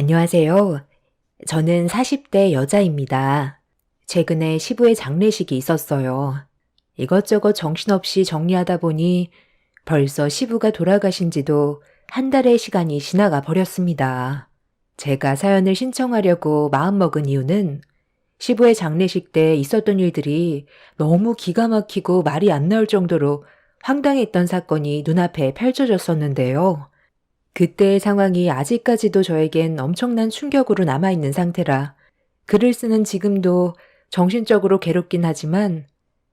안녕하세요. 저는 40대 여자입니다. 최근에 시부의 장례식이 있었어요. 이것저것 정신없이 정리하다 보니 벌써 시부가 돌아가신 지도 한 달의 시간이 지나가 버렸습니다. 제가 사연을 신청하려고 마음먹은 이유는 시부의 장례식 때 있었던 일들이 너무 기가 막히고 말이 안 나올 정도로 황당했던 사건이 눈앞에 펼쳐졌었는데요. 그때의 상황이 아직까지도 저에겐 엄청난 충격으로 남아있는 상태라 글을 쓰는 지금도 정신적으로 괴롭긴 하지만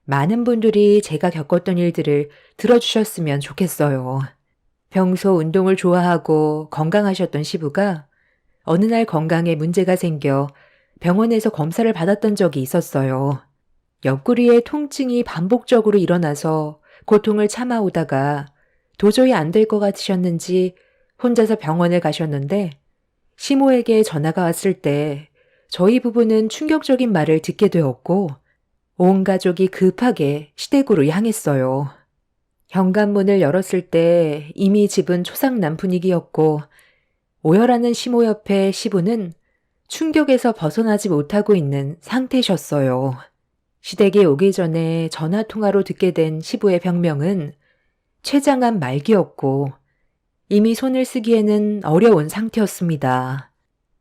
많은 분들이 제가 겪었던 일들을 들어주셨으면 좋겠어요. 평소 운동을 좋아하고 건강하셨던 시부가 어느 날 건강에 문제가 생겨 병원에서 검사를 받았던 적이 있었어요. 옆구리에 통증이 반복적으로 일어나서 고통을 참아오다가 도저히 안 될 것 같으셨는지 혼자서 병원을 가셨는데 시모에게 전화가 왔을 때 저희 부부는 충격적인 말을 듣게 되었고 온 가족이 급하게 시댁으로 향했어요. 현관문을 열었을 때 이미 집은 초상남 분위기였고 오열하는 시모 옆에 시부는 충격에서 벗어나지 못하고 있는 상태셨어요. 시댁에 오기 전에 전화통화로 듣게 된 시부의 병명은 췌장암 말기였고 이미 손을 쓰기에는 어려운 상태였습니다.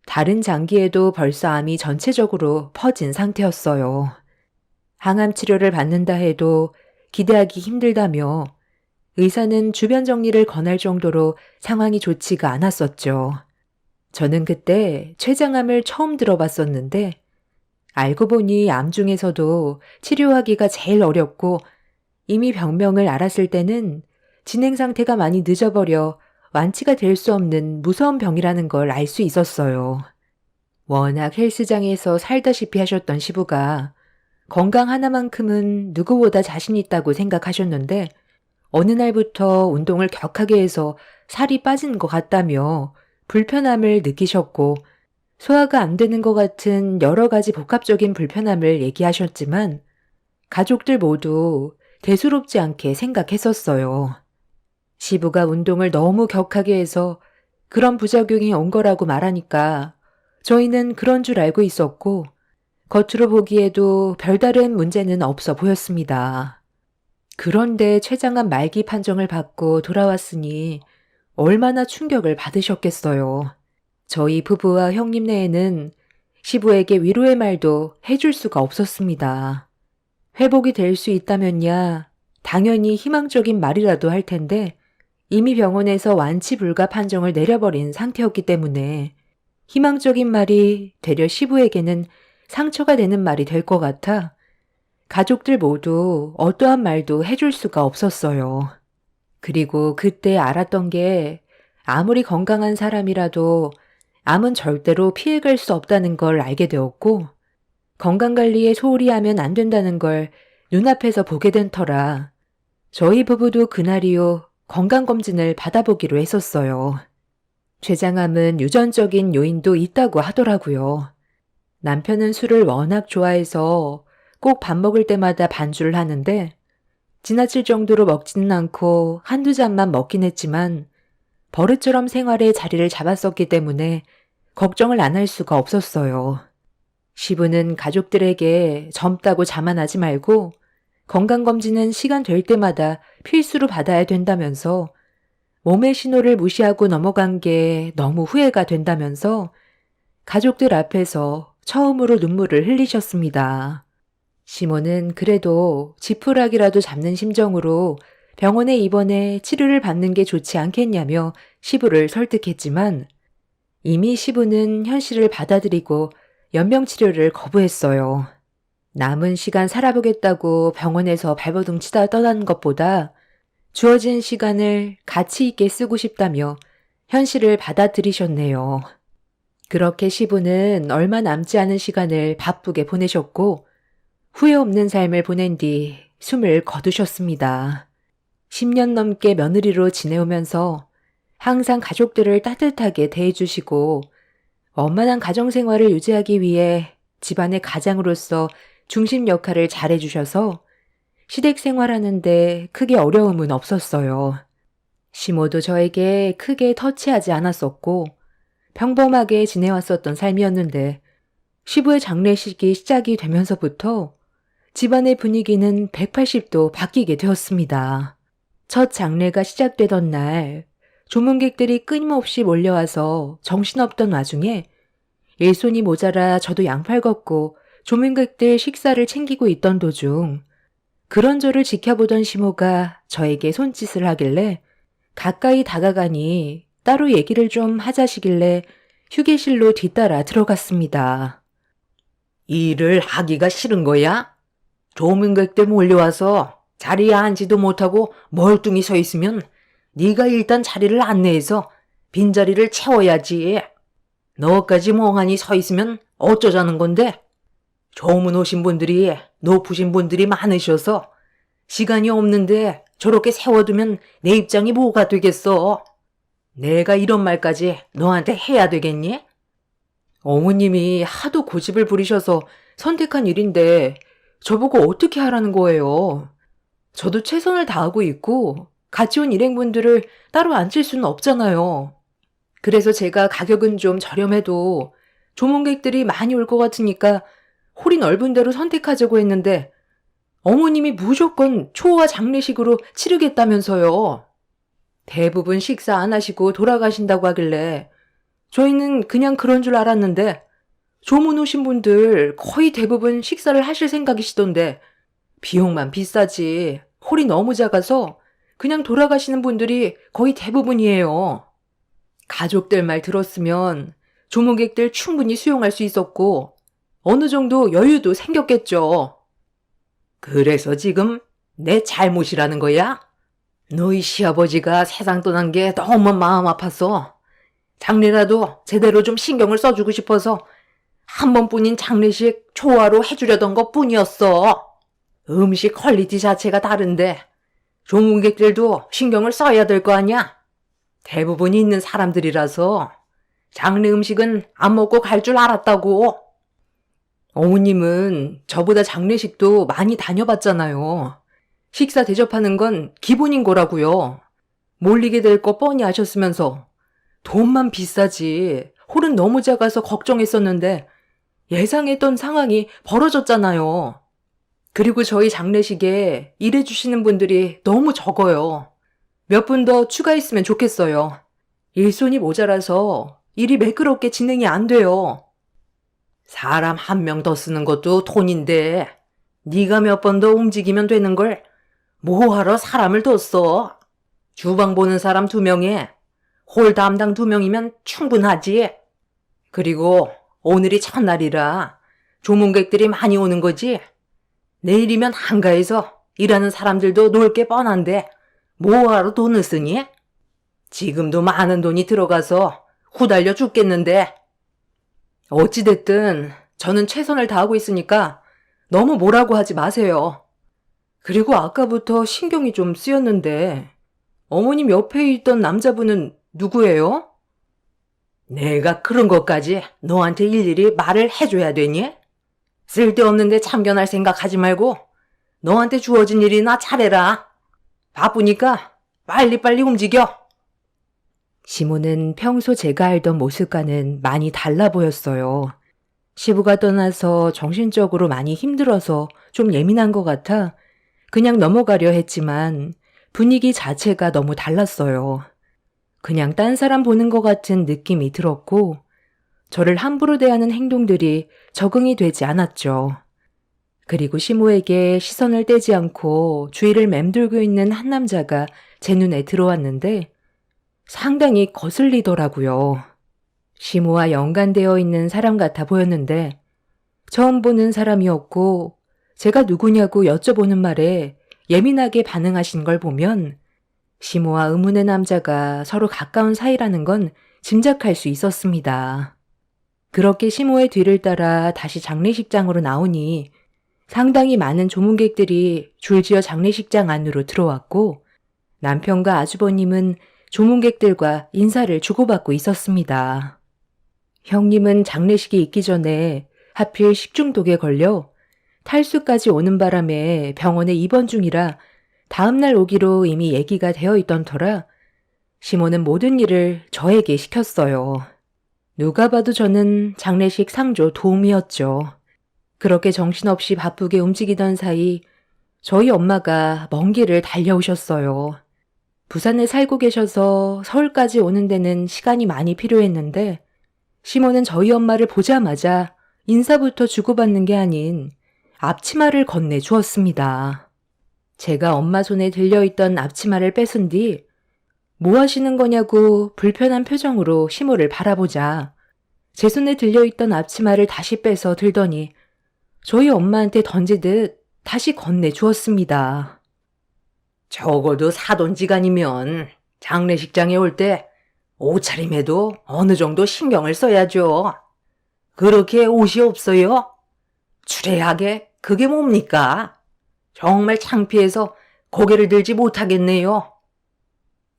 다른 장기에도 벌써 암이 전체적으로 퍼진 상태였어요. 항암 치료를 받는다 해도 기대하기 힘들다며 의사는 주변 정리를 권할 정도로 상황이 좋지가 않았었죠. 저는 그때 췌장암을 처음 들어봤었는데 알고 보니 암 중에서도 치료하기가 제일 어렵고 이미 병명을 알았을 때는 진행 상태가 많이 늦어버려 완치가 될 수 없는 무서운 병이라는 걸 알 수 있었어요. 워낙 헬스장에서 살다시피 하셨던 시부가 건강 하나만큼은 누구보다 자신 있다고 생각하셨는데 어느 날부터 운동을 격하게 해서 살이 빠진 것 같다며 불편함을 느끼셨고 소화가 안 되는 것 같은 여러 가지 복합적인 불편함을 얘기하셨지만 가족들 모두 대수롭지 않게 생각했었어요. 시부가 운동을 너무 격하게 해서 그런 부작용이 온 거라고 말하니까 저희는 그런 줄 알고 있었고 겉으로 보기에도 별다른 문제는 없어 보였습니다. 그런데 췌장암 말기 판정을 받고 돌아왔으니 얼마나 충격을 받으셨겠어요. 저희 부부와 형님네에는 시부에게 위로의 말도 해줄 수가 없었습니다. 회복이 될 수 있다면야 당연히 희망적인 말이라도 할 텐데 이미 병원에서 완치 불가 판정을 내려버린 상태였기 때문에 희망적인 말이 되려 시부에게는 상처가 되는 말이 될 것 같아 가족들 모두 어떠한 말도 해줄 수가 없었어요. 그리고 그때 알았던 게 아무리 건강한 사람이라도 암은 절대로 피해갈 수 없다는 걸 알게 되었고 건강관리에 소홀히 하면 안 된다는 걸 눈앞에서 보게 된 터라 저희 부부도 그날 이후 건강검진을 받아보기로 했었어요. 췌장암은 유전적인 요인도 있다고 하더라고요. 남편은 술을 워낙 좋아해서 꼭 밥 먹을 때마다 반주를 하는데 지나칠 정도로 먹지는 않고 한두 잔만 먹긴 했지만 버릇처럼 생활에 자리를 잡았었기 때문에 걱정을 안 할 수가 없었어요. 시부는 가족들에게 젊다고 자만하지 말고 건강검진은 시간 될 때마다 필수로 받아야 된다면서 몸의 신호를 무시하고 넘어간 게 너무 후회가 된다면서 가족들 앞에서 처음으로 눈물을 흘리셨습니다. 시모는 그래도 지푸라기라도 잡는 심정으로 병원에 입원해 치료를 받는 게 좋지 않겠냐며 시부를 설득했지만 이미 시부는 현실을 받아들이고 연명치료를 거부했어요. 남은 시간 살아보겠다고 병원에서 발버둥 치다 떠나는 것보다 주어진 시간을 가치 있게 쓰고 싶다며 현실을 받아들이셨네요. 그렇게 시부는 얼마 남지 않은 시간을 바쁘게 보내셨고 후회 없는 삶을 보낸 뒤 숨을 거두셨습니다. 10년 넘게 며느리로 지내오면서 항상 가족들을 따뜻하게 대해주시고 원만한 가정생활을 유지하기 위해 집안의 가장으로서 중심 역할을 잘해주셔서 시댁 생활하는데 크게 어려움은 없었어요. 시모도 저에게 크게 터치하지 않았었고 평범하게 지내왔었던 삶이었는데 시부의 장례식이 시작이 되면서부터 집안의 분위기는 180도 바뀌게 되었습니다. 첫 장례가 시작되던 날 조문객들이 끊임없이 몰려와서 정신없던 와중에 일손이 모자라 저도 양팔 걷고 조문객들 식사를 챙기고 있던 도중 그런 저를 지켜보던 시모가 저에게 손짓을 하길래 가까이 다가가니 따로 얘기를 좀 하자시길래 휴게실로 뒤따라 들어갔습니다. 일을 하기가 싫은 거야? 조문객들 몰려와서 자리에 앉지도 못하고 멀뚱히 서 있으면 네가 일단 자리를 안내해서 빈자리를 채워야지. 너까지 멍하니 서 있으면 어쩌자는 건데? 조문 오신 분들이 높으신 분들이 많으셔서 시간이 없는데 저렇게 세워두면 내 입장이 뭐가 되겠어? 내가 이런 말까지 너한테 해야 되겠니? 어머님이 하도 고집을 부리셔서 선택한 일인데 저보고 어떻게 하라는 거예요? 저도 최선을 다하고 있고 같이 온 일행분들을 따로 앉힐 수는 없잖아요. 그래서 제가 가격은 좀 저렴해도 조문객들이 많이 올 것 같으니까 홀이 넓은 데로 선택하자고 했는데 어머님이 무조건 초호화 장례식으로 치르겠다면서요. 대부분 식사 안 하시고 돌아가신다고 하길래 저희는 그냥 그런 줄 알았는데 조문 오신 분들 거의 대부분 식사를 하실 생각이시던데 비용만 비싸지 홀이 너무 작아서 그냥 돌아가시는 분들이 거의 대부분이에요. 가족들 말 들었으면 조문객들 충분히 수용할 수 있었고 어느 정도 여유도 생겼겠죠. 그래서 지금 내 잘못이라는 거야? 너희 시아버지가 세상 떠난 게 너무 마음 아파서 장례라도 제대로 좀 신경을 써주고 싶어서 한 번뿐인 장례식 초화로 해주려던 것 뿐이었어. 음식 퀄리티 자체가 다른데 조문객들도 신경을 써야 될 거 아니야? 대부분 있는 사람들이라서 장례 음식은 안 먹고 갈 줄 알았다고. 어머님은 저보다 장례식도 많이 다녀봤잖아요. 식사 대접하는 건 기본인 거라고요. 몰리게 될 거 뻔히 아셨으면서 돈만 비싸지 홀은 너무 작아서 걱정했었는데 예상했던 상황이 벌어졌잖아요. 그리고 저희 장례식에 일해주시는 분들이 너무 적어요. 몇 분 더 추가했으면 좋겠어요. 일손이 모자라서 일이 매끄럽게 진행이 안 돼요. 사람 한 명 더 쓰는 것도 돈인데 네가 몇 번 더 움직이면 되는 걸 뭐하러 사람을 더 써? 주방 보는 사람 2명에 홀 담당 2명이면 충분하지. 그리고 오늘이 첫날이라 조문객들이 많이 오는 거지. 내일이면 한가해서 일하는 사람들도 놀 게 뻔한데 뭐하러 돈을 쓰니? 지금도 많은 돈이 들어가서 후달려 죽겠는데. 어찌됐든 저는 최선을 다하고 있으니까 너무 뭐라고 하지 마세요. 그리고 아까부터 신경이 좀 쓰였는데 어머님 옆에 있던 남자분은 누구예요? 내가 그런 것까지 너한테 일일이 말을 해줘야 되니? 쓸데없는데 참견할 생각하지 말고 너한테 주어진 일이나 잘해라. 바쁘니까 빨리빨리 움직여. 시모는 평소 제가 알던 모습과는 많이 달라 보였어요. 시부가 떠나서 정신적으로 많이 힘들어서 좀 예민한 것 같아 그냥 넘어가려 했지만 분위기 자체가 너무 달랐어요. 그냥 딴 사람 보는 것 같은 느낌이 들었고 저를 함부로 대하는 행동들이 적응이 되지 않았죠. 그리고 시모에게 시선을 떼지 않고 주위를 맴돌고 있는 한 남자가 제 눈에 들어왔는데 상당히 거슬리더라고요. 시모와 연관되어 있는 사람 같아 보였는데 처음 보는 사람이었고 제가 누구냐고 여쭤보는 말에 예민하게 반응하신 걸 보면 시모와 의문의 남자가 서로 가까운 사이라는 건 짐작할 수 있었습니다. 그렇게 시모의 뒤를 따라 다시 장례식장으로 나오니 상당히 많은 조문객들이 줄지어 장례식장 안으로 들어왔고 남편과 아주버님은 조문객들과 인사를 주고받고 있었습니다. 형님은 장례식이 있기 전에 하필 식중독에 걸려 탈수까지 오는 바람에 병원에 입원 중이라 다음날 오기로 이미 얘기가 되어 있던 터라 시모는 모든 일을 저에게 시켰어요. 누가 봐도 저는 장례식 상조 도우미였죠. 그렇게 정신없이 바쁘게 움직이던 사이 저희 엄마가 먼 길을 달려오셨어요. 부산에 살고 계셔서 서울까지 오는 데는 시간이 많이 필요했는데 시모는 저희 엄마를 보자마자 인사부터 주고받는 게 아닌 앞치마를 건네주었습니다. 제가 엄마 손에 들려있던 앞치마를 뺏은 뒤 뭐 하시는 거냐고 불편한 표정으로 시모를 바라보자 제 손에 들려있던 앞치마를 다시 빼서 들더니 저희 엄마한테 던지듯 다시 건네주었습니다. 적어도 사돈지간이면 장례식장에 올 때 옷차림에도 어느 정도 신경을 써야죠. 그렇게 옷이 없어요? 추레하게 그게 뭡니까? 정말 창피해서 고개를 들지 못하겠네요.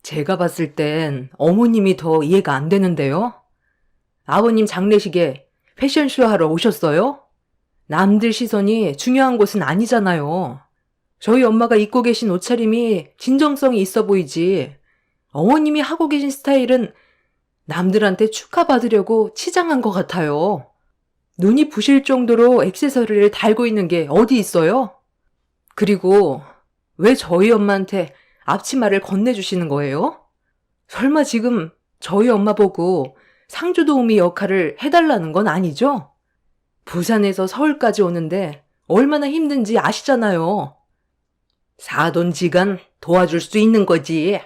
제가 봤을 땐 어머님이 더 이해가 안 되는데요. 아버님 장례식에 패션쇼 하러 오셨어요? 남들 시선이 중요한 곳은 아니잖아요. 저희 엄마가 입고 계신 옷차림이 진정성이 있어 보이지. 어머님이 하고 계신 스타일은 남들한테 축하받으려고 치장한 것 같아요. 눈이 부실 정도로 액세서리를 달고 있는 게 어디 있어요? 그리고 왜 저희 엄마한테 앞치마를 건네주시는 거예요? 설마 지금 저희 엄마 보고 상주도우미 역할을 해달라는 건 아니죠? 부산에서 서울까지 오는데 얼마나 힘든지 아시잖아요. 사돈지간 도와줄 수 있는 거지.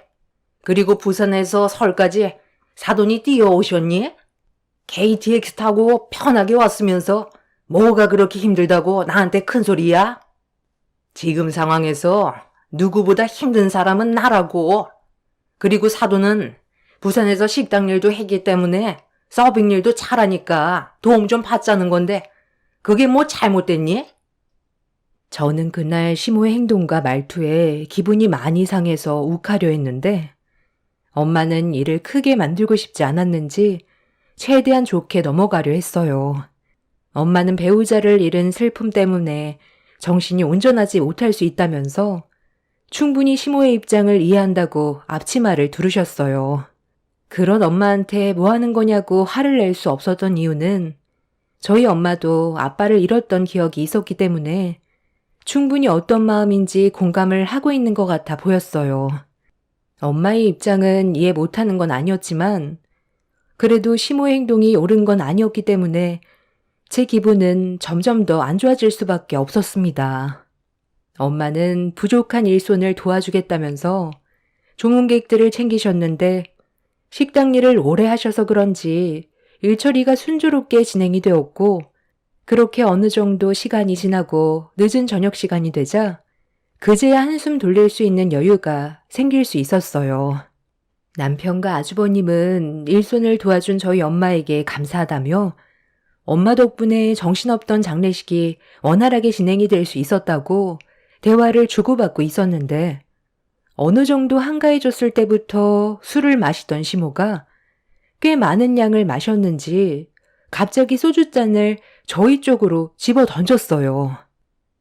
그리고 부산에서 서울까지 사돈이 뛰어오셨니? KTX 타고 편하게 왔으면서 뭐가 그렇게 힘들다고 나한테 큰 소리야? 지금 상황에서 누구보다 힘든 사람은 나라고. 그리고 사돈은 부산에서 식당 일도 했기 때문에 서빙 일도 잘하니까 도움 좀 받자는 건데 그게 뭐 잘못됐니? 저는 그날 시모의 행동과 말투에 기분이 많이 상해서 욱하려 했는데 엄마는 일을 크게 만들고 싶지 않았는지 최대한 좋게 넘어가려 했어요. 엄마는 배우자를 잃은 슬픔 때문에 정신이 온전하지 못할 수 있다면서 충분히 시모의 입장을 이해한다고 앞치마를 두르셨어요. 그런 엄마한테 뭐 하는 거냐고 화를 낼 수 없었던 이유는 저희 엄마도 아빠를 잃었던 기억이 있었기 때문에 충분히 어떤 마음인지 공감을 하고 있는 것 같아 보였어요. 엄마의 입장은 이해 못하는 건 아니었지만 그래도 시모의 행동이 옳은 건 아니었기 때문에 제 기분은 점점 더 안 좋아질 수밖에 없었습니다. 엄마는 부족한 일손을 도와주겠다면서 조문객들을 챙기셨는데 식당 일을 오래 하셔서 그런지 일처리가 순조롭게 진행이 되었고 그렇게 어느 정도 시간이 지나고 늦은 저녁 시간이 되자 그제야 한숨 돌릴 수 있는 여유가 생길 수 있었어요. 남편과 아주버님은 일손을 도와준 저희 엄마에게 감사하다며 엄마 덕분에 정신없던 장례식이 원활하게 진행이 될 수 있었다고 대화를 주고받고 있었는데 어느 정도 한가해졌을 때부터 술을 마시던 시모가 꽤 많은 양을 마셨는지 갑자기 소주잔을 저희 쪽으로 집어 던졌어요.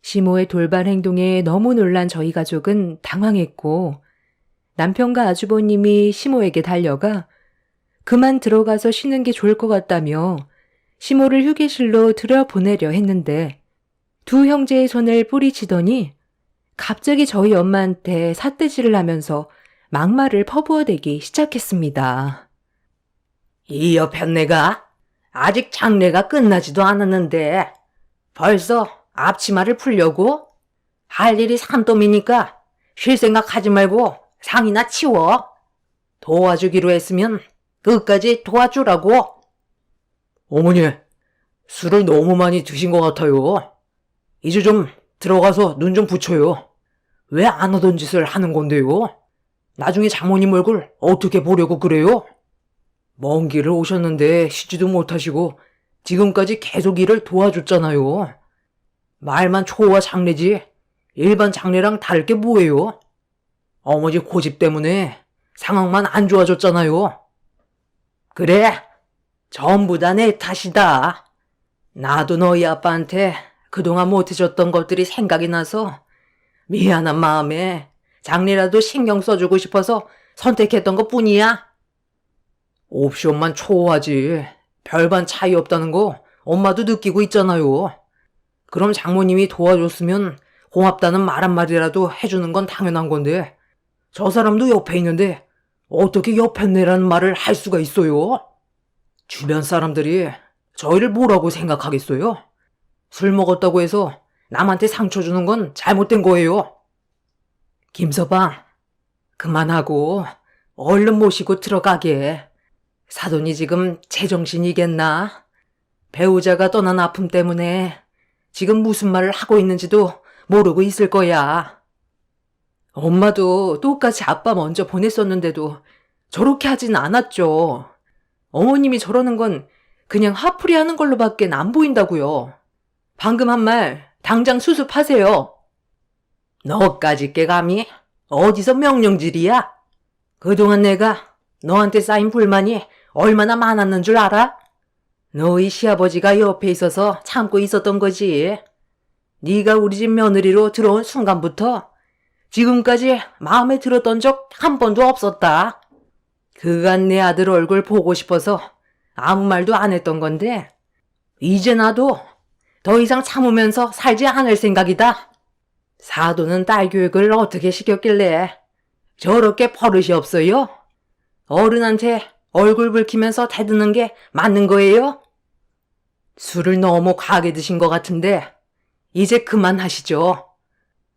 시모의 돌발 행동에 너무 놀란 저희 가족은 당황했고 남편과 아주버님이 시모에게 달려가 그만 들어가서 쉬는 게 좋을 것 같다며 시모를 휴게실로 들여보내려 했는데 두 형제의 손을 뿌리치더니 갑자기 저희 엄마한테 삿대질을 하면서 막말을 퍼부어대기 시작했습니다. 이 여편네가 아직 장례가 끝나지도 않았는데 벌써 앞치마를 풀려고? 할 일이 산더미니까 쉴 생각 하지 말고 상이나 치워. 도와주기로 했으면 끝까지 도와주라고. 어머니, 술을 너무 많이 드신 것 같아요. 이제 좀 들어가서 눈 좀 붙여요. 왜 안 하던 짓을 하는 건데요? 나중에 장모님 얼굴 어떻게 보려고 그래요? 먼 길을 오셨는데 쉬지도 못하시고 지금까지 계속 일을 도와줬잖아요. 말만 초호화 장례지 일반 장례랑 다를 게 뭐예요? 어머니 고집 때문에 상황만 안 좋아졌잖아요. 그래, 전부 다 내 탓이다. 나도 너희 아빠한테 그동안 못해줬던 것들이 생각이 나서 미안한 마음에 장례라도 신경 써주고 싶어서 선택했던 것 뿐이야. 옵션만 초호하지 별반 차이 없다는 거 엄마도 느끼고 있잖아요. 그럼 장모님이 도와줬으면 고맙다는 말 한마디라도 해주는 건 당연한 건데 저 사람도 옆에 있는데 어떻게 옆에 내라는 말을 할 수가 있어요? 주변 사람들이 저희를 뭐라고 생각하겠어요? 술 먹었다고 해서 남한테 상처 주는 건 잘못된 거예요. 김서방, 그만하고 얼른 모시고 들어가게. 사돈이 지금 제정신이겠나? 배우자가 떠난 아픔 때문에 지금 무슨 말을 하고 있는지도 모르고 있을 거야. 엄마도 똑같이 아빠 먼저 보냈었는데도 저렇게 하진 않았죠. 어머님이 저러는 건 그냥 화풀이 하는 걸로밖엔 안 보인다고요. 방금 한 말 당장 수습하세요. 너까지 게 감히 어디서 명령질이야? 그동안 내가 너한테 쌓인 불만이 얼마나 많았는 줄 알아? 너희 시아버지가 옆에 있어서 참고 있었던 거지. 네가 우리 집 며느리로 들어온 순간부터 지금까지 마음에 들었던 적 한 번도 없었다. 그간 내 아들 얼굴 보고 싶어서 아무 말도 안 했던 건데 이제 나도 더 이상 참으면서 살지 않을 생각이다. 사돈은 딸 교육을 어떻게 시켰길래 저렇게 버릇이 없어요? 어른한테 얼굴 붉히면서 대드는 게 맞는 거예요? 술을 너무 과하게 드신 것 같은데 이제 그만하시죠.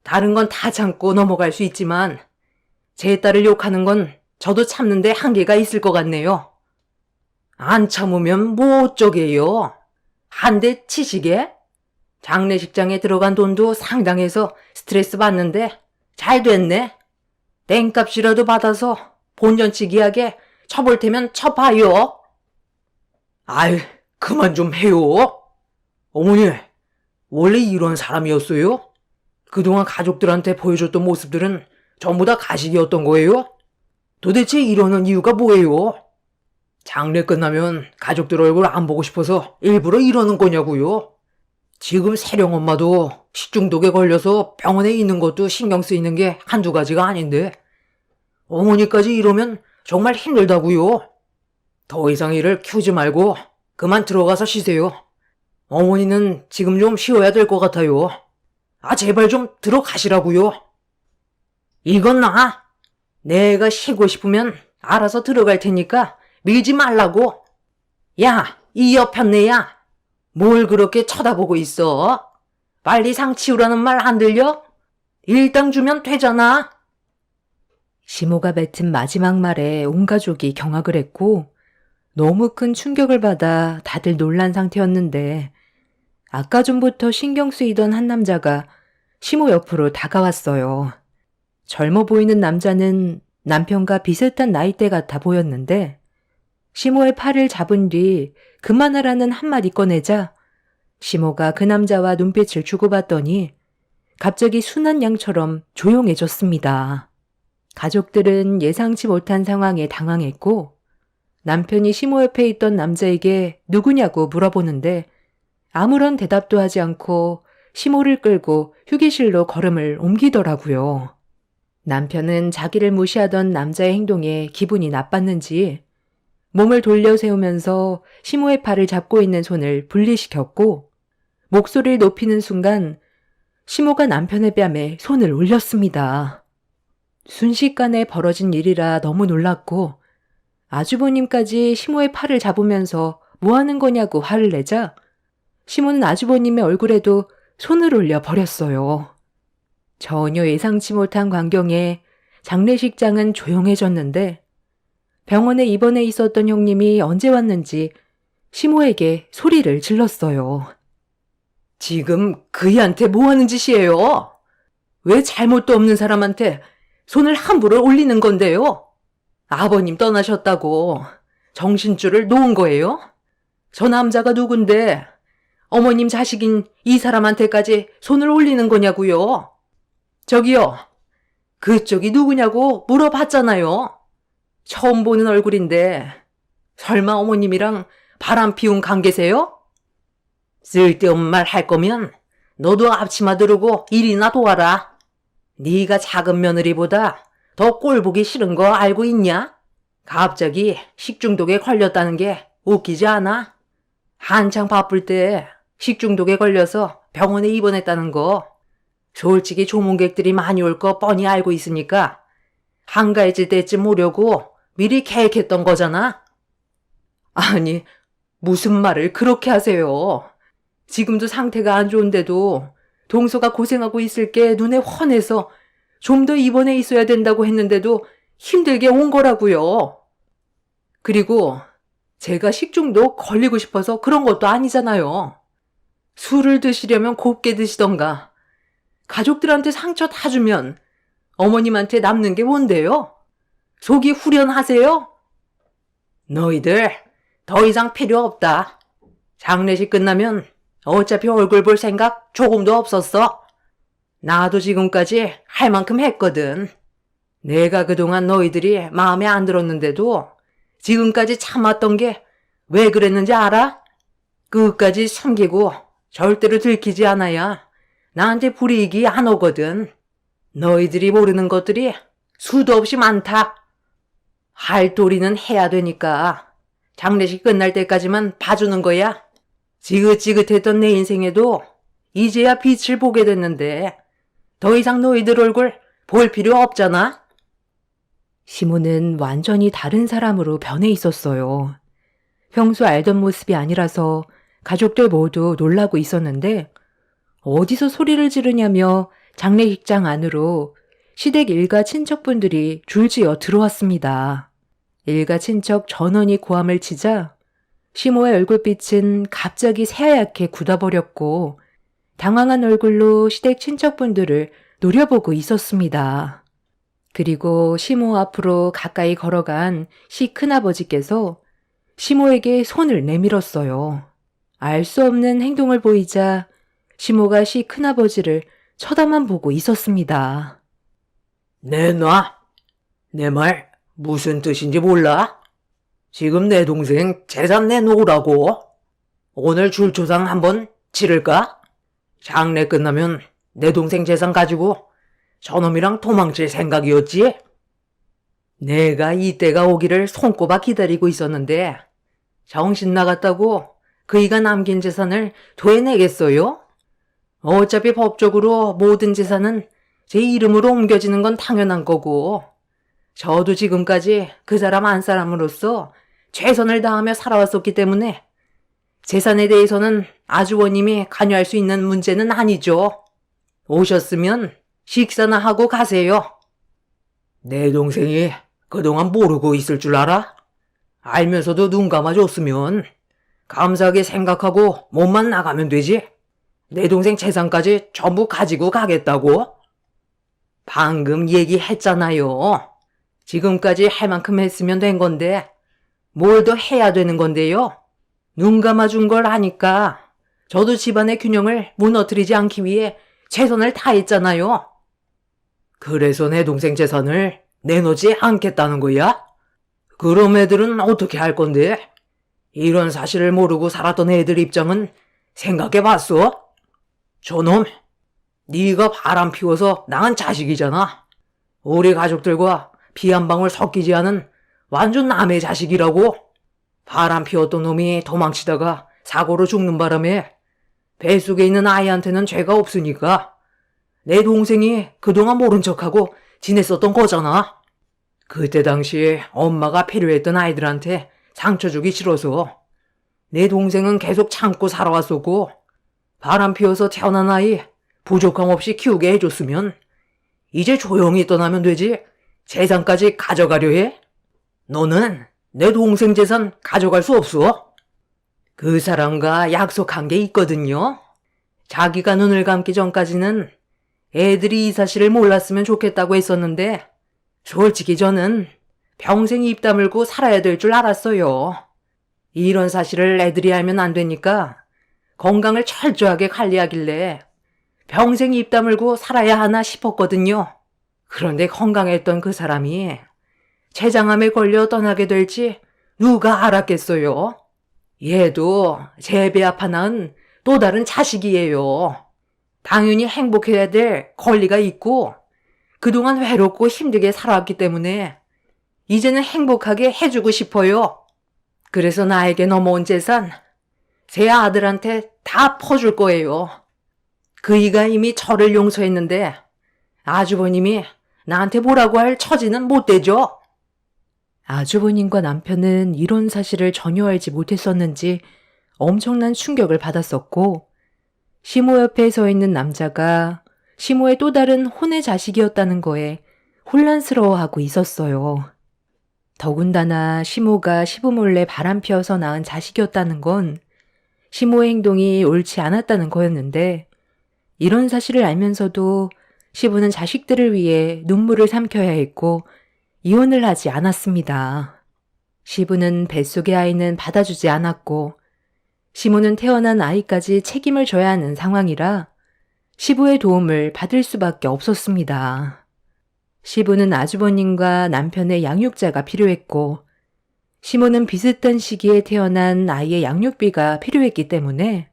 다른 건 다 참고 넘어갈 수 있지만 제 딸을 욕하는 건 저도 참는데 한계가 있을 것 같네요. 안 참으면 뭐 어쩌게요? 한 대 치시게? 장례식장에 들어간 돈도 상당해서 스트레스 받는데 잘 됐네. 땡값이라도 받아서 본전치기하게 쳐볼 테면 쳐봐요. 아이, 그만 좀 해요. 어머니, 원래 이런 사람이었어요? 그동안 가족들한테 보여줬던 모습들은 전부 다 가식이었던 거예요? 도대체 이러는 이유가 뭐예요? 장례 끝나면 가족들 얼굴 안 보고 싶어서 일부러 이러는 거냐고요? 지금 세령 엄마도 식중독에 걸려서 병원에 있는 것도 신경 쓰이는 게 한두 가지가 아닌데 어머니까지 이러면 정말 힘들다고요. 더 이상 일을 키우지 말고 그만 들어가서 쉬세요. 어머니는 지금 좀 쉬어야 될 것 같아요. 아, 제발 좀 들어가시라고요. 이건 나. 내가 쉬고 싶으면 알아서 들어갈 테니까 밀지 말라고. 야, 이 옆편네야. 뭘 그렇게 쳐다보고 있어? 빨리 상 치우라는 말 안 들려? 일당 주면 되잖아. 시모가 뱉은 마지막 말에 온 가족이 경악을 했고 너무 큰 충격을 받아 다들 놀란 상태였는데 아까 전부터 신경 쓰이던 한 남자가 시모 옆으로 다가왔어요. 젊어 보이는 남자는 남편과 비슷한 나이대 같아 보였는데 시모의 팔을 잡은 뒤 그만하라는 한마디 꺼내자 시모가 그 남자와 눈빛을 주고받더니 갑자기 순한 양처럼 조용해졌습니다. 가족들은 예상치 못한 상황에 당황했고 남편이 시모 옆에 있던 남자에게 누구냐고 물어보는데 아무런 대답도 하지 않고 시모를 끌고 휴게실로 걸음을 옮기더라고요. 남편은 자기를 무시하던 남자의 행동에 기분이 나빴는지 몸을 돌려 세우면서 시모의 팔을 잡고 있는 손을 분리시켰고 목소리를 높이는 순간 시모가 남편의 뺨에 손을 올렸습니다. 순식간에 벌어진 일이라 너무 놀랐고 아주버님까지 시모의 팔을 잡으면서 뭐 하는 거냐고 화를 내자 시모는 아주버님의 얼굴에도 손을 올려 버렸어요. 전혀 예상치 못한 광경에 장례식장은 조용해졌는데 병원에 입원해 있었던 형님이 언제 왔는지 시모에게 소리를 질렀어요. 지금 그이한테 뭐 하는 짓이에요? 왜 잘못도 없는 사람한테 손을 함부로 올리는 건데요? 아버님 떠나셨다고 정신줄을 놓은 거예요? 저 남자가 누군데 어머님 자식인 이 사람한테까지 손을 올리는 거냐고요? 저기요, 그쪽이 누구냐고 물어봤잖아요. 처음 보는 얼굴인데 설마 어머님이랑 바람 피운 관계세요? 쓸데없는 말 할 거면 너도 앞치마 두르고 일이나 도와라. 네가 작은 며느리보다 더 꼴보기 싫은 거 알고 있냐? 갑자기 식중독에 걸렸다는 게 웃기지 않아? 한창 바쁠 때 식중독에 걸려서 병원에 입원했다는 거 솔직히 조문객들이 많이 올 거 뻔히 알고 있으니까 한가해질 때쯤 오려고 미리 계획했던 거잖아. 아니, 무슨 말을 그렇게 하세요. 지금도 상태가 안 좋은데도 동서가 고생하고 있을 게 눈에 훤해서 좀 더 입원해 있어야 된다고 했는데도 힘들게 온 거라고요. 그리고 제가 식중독 걸리고 싶어서 그런 것도 아니잖아요. 술을 드시려면 곱게 드시던가. 가족들한테 상처 다 주면 어머님한테 남는 게 뭔데요? 속이 후련하세요? 너희들 더 이상 필요 없다. 장례식 끝나면 어차피 얼굴 볼 생각 조금도 없었어. 나도 지금까지 할 만큼 했거든. 내가 그동안 너희들이 마음에 안 들었는데도 지금까지 참았던 게 왜 그랬는지 알아? 끝까지 숨기고 절대로 들키지 않아야 나한테 불이익이 안 오거든. 너희들이 모르는 것들이 수도 없이 많다. 할 도리는 해야 되니까 장례식 끝날 때까지만 봐주는 거야. 지긋지긋했던 내 인생에도 이제야 빛을 보게 됐는데 더 이상 너희들 얼굴 볼 필요 없잖아. 시모는 완전히 다른 사람으로 변해 있었어요. 평소 알던 모습이 아니라서 가족들 모두 놀라고 있었는데 어디서 소리를 지르냐며 장례식장 안으로 시댁 일가 친척분들이 줄지어 들어왔습니다. 일가 친척 전원이 고함을 치자 시모의 얼굴빛은 갑자기 새하얗게 굳어버렸고 당황한 얼굴로 시댁 친척분들을 노려보고 있었습니다. 그리고 시모 앞으로 가까이 걸어간 시 큰아버지께서 시모에게 손을 내밀었어요. 알 수 없는 행동을 보이자 시모가 시 큰아버지를 쳐다만 보고 있었습니다. 내놔. 내 말 무슨 뜻인지 몰라? 지금 내 동생 재산 내놓으라고. 오늘 줄초상 한번 치를까? 장례 끝나면 내 동생 재산 가지고 저놈이랑 도망칠 생각이었지? 내가 이때가 오기를 손꼽아 기다리고 있었는데 정신 나갔다고 그이가 남긴 재산을 도해내겠어요? 어차피 법적으로 모든 재산은 제 이름으로 옮겨지는 건 당연한 거고 저도 지금까지 그 사람 한 사람으로서 최선을 다하며 살아왔었기 때문에 재산에 대해서는 아주버님이 관여할 수 있는 문제는 아니죠. 오셨으면 식사나 하고 가세요. 내 동생이 그동안 모르고 있을 줄 알아? 알면서도 눈 감아줬으면 감사하게 생각하고 몸만 나가면 되지. 내 동생 재산까지 전부 가지고 가겠다고? 방금 얘기했잖아요. 지금까지 할 만큼 했으면 된 건데 뭘 더 해야 되는 건데요. 눈 감아준 걸 아니까 저도 집안의 균형을 무너뜨리지 않기 위해 최선을 다했잖아요. 그래서 내 동생 재산을 내놓지 않겠다는 거야? 그럼 애들은 어떻게 할 건데? 이런 사실을 모르고 살았던 애들 입장은 생각해봤어? 저놈, 네가 바람 피워서 낳은 자식이잖아. 우리 가족들과 피 한 방울 섞이지 않은 완전 남의 자식이라고. 바람 피웠던 놈이 도망치다가 사고로 죽는 바람에 뱃속에 있는 아이한테는 죄가 없으니까 내 동생이 그동안 모른 척하고 지냈었던 거잖아. 그때 당시 엄마가 필요했던 아이들한테 상처 주기 싫어서 내 동생은 계속 참고 살아왔었고 바람 피워서 태어난 아이 부족함 없이 키우게 해줬으면 이제 조용히 떠나면 되지 재산까지 가져가려 해? 너는 내 동생 재산 가져갈 수 없어. 그 사람과 약속한 게 있거든요. 자기가 눈을 감기 전까지는 애들이 이 사실을 몰랐으면 좋겠다고 했었는데 솔직히 저는 평생 입 다물고 살아야 될 줄 알았어요. 이런 사실을 애들이 알면 안 되니까 건강을 철저하게 관리하길래 평생 입 다물고 살아야 하나 싶었거든요. 그런데 건강했던 그 사람이 췌장암에 걸려 떠나게 될지 누가 알았겠어요? 얘도 제 배 아파 낳은 또 다른 자식이에요. 당연히 행복해야 될 권리가 있고 그동안 외롭고 힘들게 살아왔기 때문에 이제는 행복하게 해주고 싶어요. 그래서 나에게 넘어온 재산 새 아들한테 다 퍼줄 거예요. 그이가 이미 저를 용서했는데 아주버님이 나한테 뭐라고 할 처지는 못 되죠. 아주버님과 남편은 이런 사실을 전혀 알지 못했었는지 엄청난 충격을 받았었고, 시모 옆에 서 있는 남자가 시모의 또 다른 혼의 자식이었다는 거에 혼란스러워하고 있었어요. 더군다나 시모가 시부 몰래 바람 피워서 낳은 자식이었다는 건 시모의 행동이 옳지 않았다는 거였는데, 이런 사실을 알면서도 시부는 자식들을 위해 눈물을 삼켜야 했고 이혼을 하지 않았습니다. 시부는 뱃속의 아이는 받아주지 않았고 시모는 태어난 아이까지 책임을 져야 하는 상황이라 시부의 도움을 받을 수밖에 없었습니다. 시부는 아주버님과 남편의 양육자가 필요했고 시모는 비슷한 시기에 태어난 아이의 양육비가 필요했기 때문에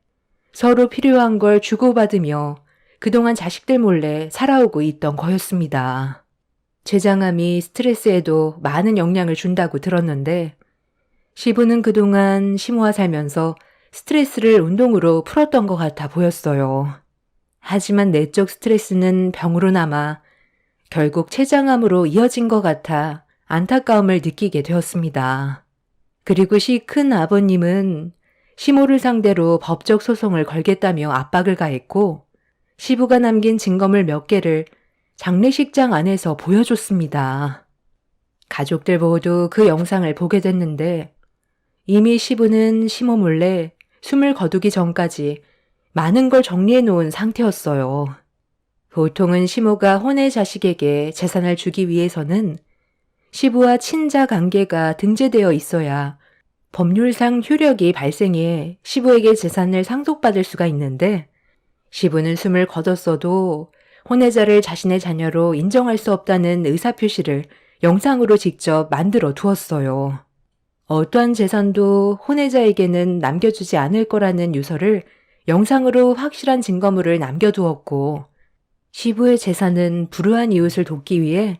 서로 필요한 걸 주고받으며 그동안 자식들 몰래 살아오고 있던 거였습니다. 췌장암이 스트레스에도 많은 영향을 준다고 들었는데 시부는 그동안 시모와 살면서 스트레스를 운동으로 풀었던 것 같아 보였어요. 하지만 내적 스트레스는 병으로 남아 결국 췌장암으로 이어진 것 같아 안타까움을 느끼게 되었습니다. 그리고 시 큰 아버님은 시모를 상대로 법적 소송을 걸겠다며 압박을 가했고 시부가 남긴 증거물 몇 개를 장례식장 안에서 보여줬습니다. 가족들 모두 그 영상을 보게 됐는데 이미 시부는 시모 몰래 숨을 거두기 전까지 많은 걸 정리해 놓은 상태였어요. 보통은 시모가 혼의 자식에게 재산을 주기 위해서는 시부와 친자 관계가 등재되어 있어야 법률상 효력이 발생해 시부에게 재산을 상속받을 수가 있는데 시부는 숨을 거뒀어도 혼외자를 자신의 자녀로 인정할 수 없다는 의사표시를 영상으로 직접 만들어 두었어요. 어떠한 재산도 혼외자에게는 남겨주지 않을 거라는 유서를 영상으로 확실한 증거물을 남겨두었고 시부의 재산은 불우한 이웃을 돕기 위해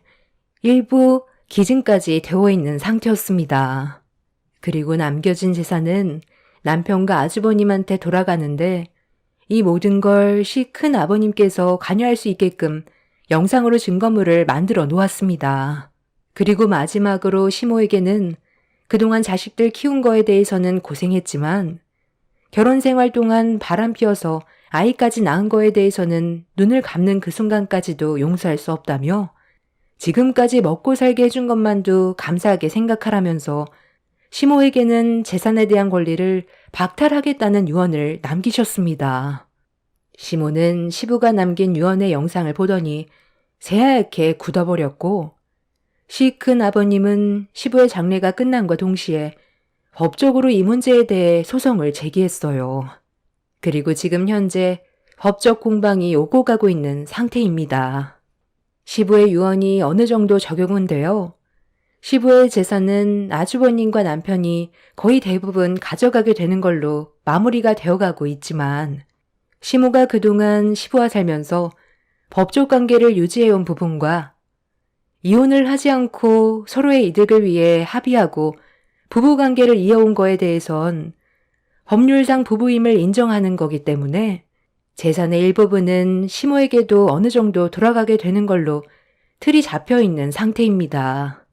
일부 기증까지 되어 있는 상태였습니다. 그리고 남겨진 재산은 남편과 아주버님한테 돌아가는데 이 모든 걸 시 큰 아버님께서 관여할 수 있게끔 영상으로 증거물을 만들어 놓았습니다. 그리고 마지막으로 시모에게는 그동안 자식들 키운 거에 대해서는 고생했지만 결혼 생활 동안 바람 피워서 아이까지 낳은 거에 대해서는 눈을 감는 그 순간까지도 용서할 수 없다며 지금까지 먹고 살게 해준 것만도 감사하게 생각하라면서 시모에게는 재산에 대한 권리를 박탈하겠다는 유언을 남기셨습니다. 시모는 시부가 남긴 유언의 영상을 보더니 새하얗게 굳어버렸고 시 큰 아버님은 시부의 장례가 끝난과 동시에 법적으로 이 문제에 대해 소송을 제기했어요. 그리고 지금 현재 법적 공방이 오고 가고 있는 상태입니다. 시부의 유언이 어느 정도 적용은 되어 시부의 재산은 아주버님과 남편이 거의 대부분 가져가게 되는 걸로 마무리가 되어가고 있지만 시모가 그동안 시부와 살면서 법적 관계를 유지해온 부분과 이혼을 하지 않고 서로의 이득을 위해 합의하고 부부관계를 이어온 거에 대해선 법률상 부부임을 인정하는 거기 때문에 재산의 일부분은 시모에게도 어느 정도 돌아가게 되는 걸로 틀이 잡혀 있는 상태입니다.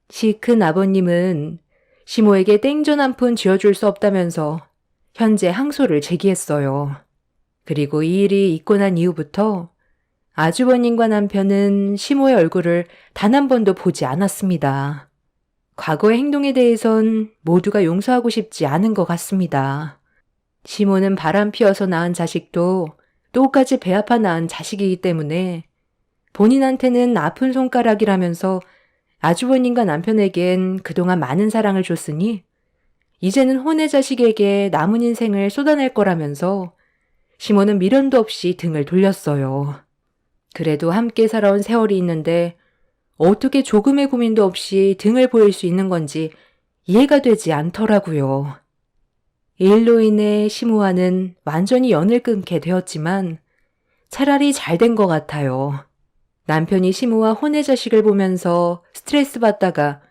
시 큰 아버님은 시모에게 땡전 한 푼 쥐어줄 수 없다면서 현재 항소를 제기했어요. 그리고 이 일이 있고 난 이후부터 아주버님과 남편은 시모의 얼굴을 단 한 번도 보지 않았습니다. 과거의 행동에 대해선 모두가 용서하고 싶지 않은 것 같습니다. 시모는 바람 피워서 낳은 자식도 똑같이 배 아파 낳은 자식이기 때문에 본인한테는 아픈 손가락이라면서 아주버님과 남편에겐 그동안 많은 사랑을 줬으니 이제는 혼의 자식에게 남은 인생을 쏟아낼 거라면서 시모는 미련도 없이 등을 돌렸어요. 그래도 함께 살아온 세월이 있는데 어떻게 조금의 고민도 없이 등을 보일 수 있는 건지 이해가 되지 않더라고요. 이 일로 인해 시모와는 완전히 연을 끊게 되었지만 차라리 잘 된 것 같아요. 남편이 시모와 혼의 자식을 보면서 스트레스 받다가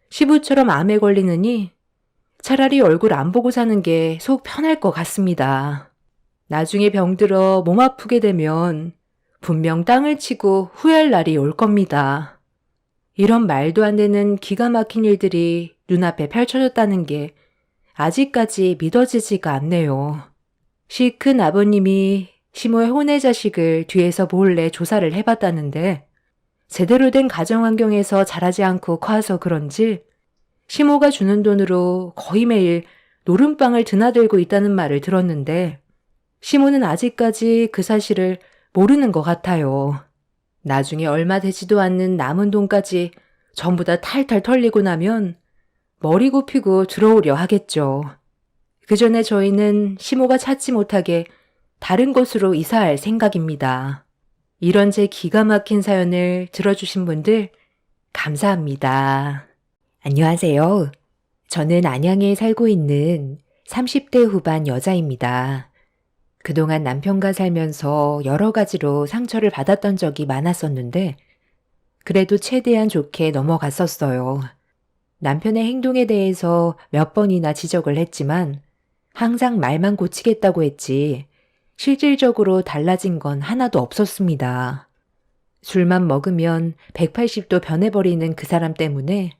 시부처럼 암에 걸리느니 차라리 얼굴 안 보고 사는 게 속 편할 것 같습니다. 나중에 병들어 몸 아프게 되면 분명 땅을 치고 후회할 날이 올 겁니다. 이런 말도 안 되는 기가 막힌 일들이 눈앞에 펼쳐졌다는 게 아직까지 믿어지지가 않네요. 시 큰 아버님이 시모의 혼외 자식을 뒤에서 몰래 조사를 해봤다는데 제대로 된 가정 환경에서 자라지 않고 커서 그런지 시모가 주는 돈으로 거의 매일 노름빵을 드나들고 있다는 말을 들었는데 시모는 아직까지 그 사실을 모르는 것 같아요. 나중에 얼마 되지도 않는 남은 돈까지 전부 다 탈탈 털리고 나면 머리 굽히고 들어오려 하겠죠. 그 전에 저희는 시모가 찾지 못하게 다른 곳으로 이사할 생각입니다. 이런 제 기가 막힌 사연을 들어주신 분들 감사합니다. 안녕하세요. 저는 안양에 살고 있는 30대 후반 여자입니다. 그동안 남편과 살면서 여러 가지로 상처를 받았던 적이 많았었는데 그래도 최대한 좋게 넘어갔었어요. 남편의 행동에 대해서 몇 번이나 지적을 했지만 항상 말만 고치겠다고 했지 실질적으로 달라진 건 하나도 없었습니다. 술만 먹으면 180도 변해버리는 그 사람 때문에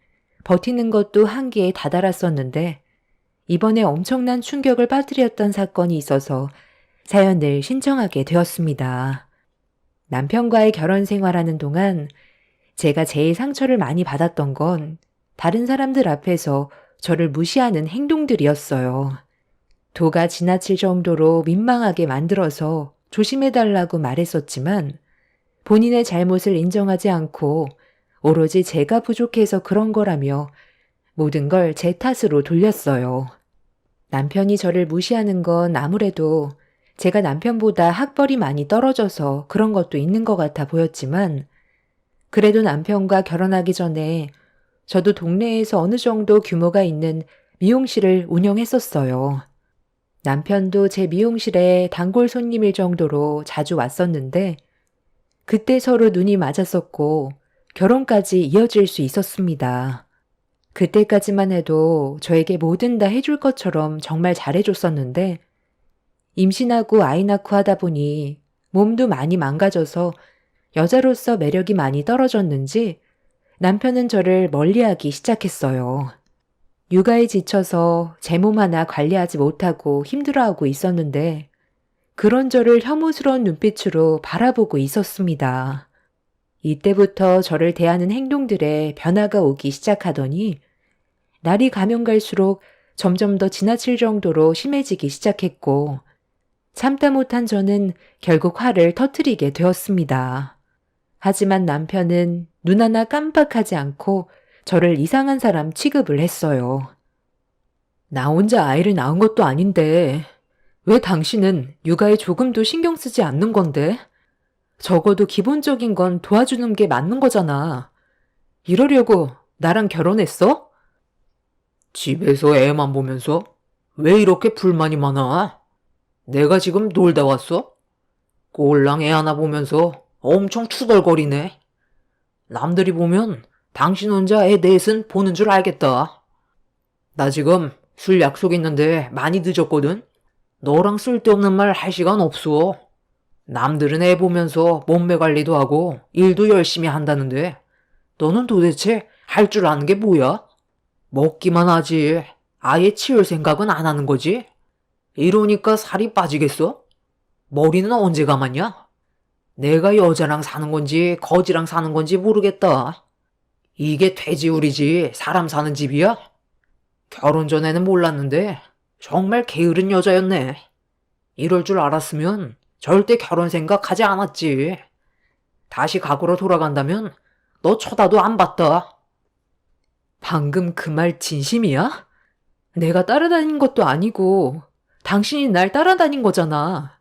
버티는 것도 한계에 다다랐었는데 이번에 엄청난 충격을 빠뜨렸던 사건이 있어서 사연을 신청하게 되었습니다. 남편과의 결혼 생활하는 동안 제가 제일 상처를 많이 받았던 건 다른 사람들 앞에서 저를 무시하는 행동들이었어요. 도가 지나칠 정도로 민망하게 만들어서 조심해달라고 말했었지만 본인의 잘못을 인정하지 않고 오로지 제가 부족해서 그런 거라며 모든 걸 제 탓으로 돌렸어요. 남편이 저를 무시하는 건 아무래도 제가 남편보다 학벌이 많이 떨어져서 그런 것도 있는 것 같아 보였지만 그래도 남편과 결혼하기 전에 저도 동네에서 어느 정도 규모가 있는 미용실을 운영했었어요. 남편도 제 미용실에 단골 손님일 정도로 자주 왔었는데 그때 서로 눈이 맞았었고 결혼까지 이어질 수 있었습니다. 그때까지만 해도 저에게 뭐든 다 해줄 것처럼 정말 잘해줬었는데 임신하고 아이 낳고 하다 보니 몸도 많이 망가져서 여자로서 매력이 많이 떨어졌는지 남편은 저를 멀리하기 시작했어요. 육아에 지쳐서 제 몸 하나 관리하지 못하고 힘들어하고 있었는데 그런 저를 혐오스러운 눈빛으로 바라보고 있었습니다. 이때부터 저를 대하는 행동들에 변화가 오기 시작하더니 날이 가면 갈수록 점점 더 지나칠 정도로 심해지기 시작했고 참다 못한 저는 결국 화를 터뜨리게 되었습니다. 하지만 남편은 눈 하나 깜빡하지 않고 저를 이상한 사람 취급을 했어요. 나 혼자 아이를 낳은 것도 아닌데 왜 당신은 육아에 조금도 신경 쓰지 않는 건데? 적어도 기본적인 건 도와주는 게 맞는 거잖아. 이러려고 나랑 결혼했어? 집에서 애만 보면서 왜 이렇게 불만이 많아? 내가 지금 놀다 왔어? 꼴랑 애 하나 보면서 엄청 투덜거리네. 남들이 보면 당신 혼자 애 넷은 보는 줄 알겠다. 나 지금 술 약속 있는데 많이 늦었거든? 너랑 쓸데없는 말 할 시간 없어. 남들은 애 보면서 몸매 관리도 하고 일도 열심히 한다는데 너는 도대체 할 줄 아는 게 뭐야? 먹기만 하지. 아예 치울 생각은 안 하는 거지? 이러니까 살이 빠지겠어? 머리는 언제 감았냐? 내가 여자랑 사는 건지 거지랑 사는 건지 모르겠다. 이게 돼지우리지 사람 사는 집이야? 결혼 전에는 몰랐는데 정말 게으른 여자였네. 이럴 줄 알았으면 절대 결혼 생각하지 않았지. 다시 과거로 돌아간다면 너 쳐다도 안 봤다. 방금 그 말 진심이야? 내가 따라다닌 것도 아니고 당신이 날 따라다닌 거잖아.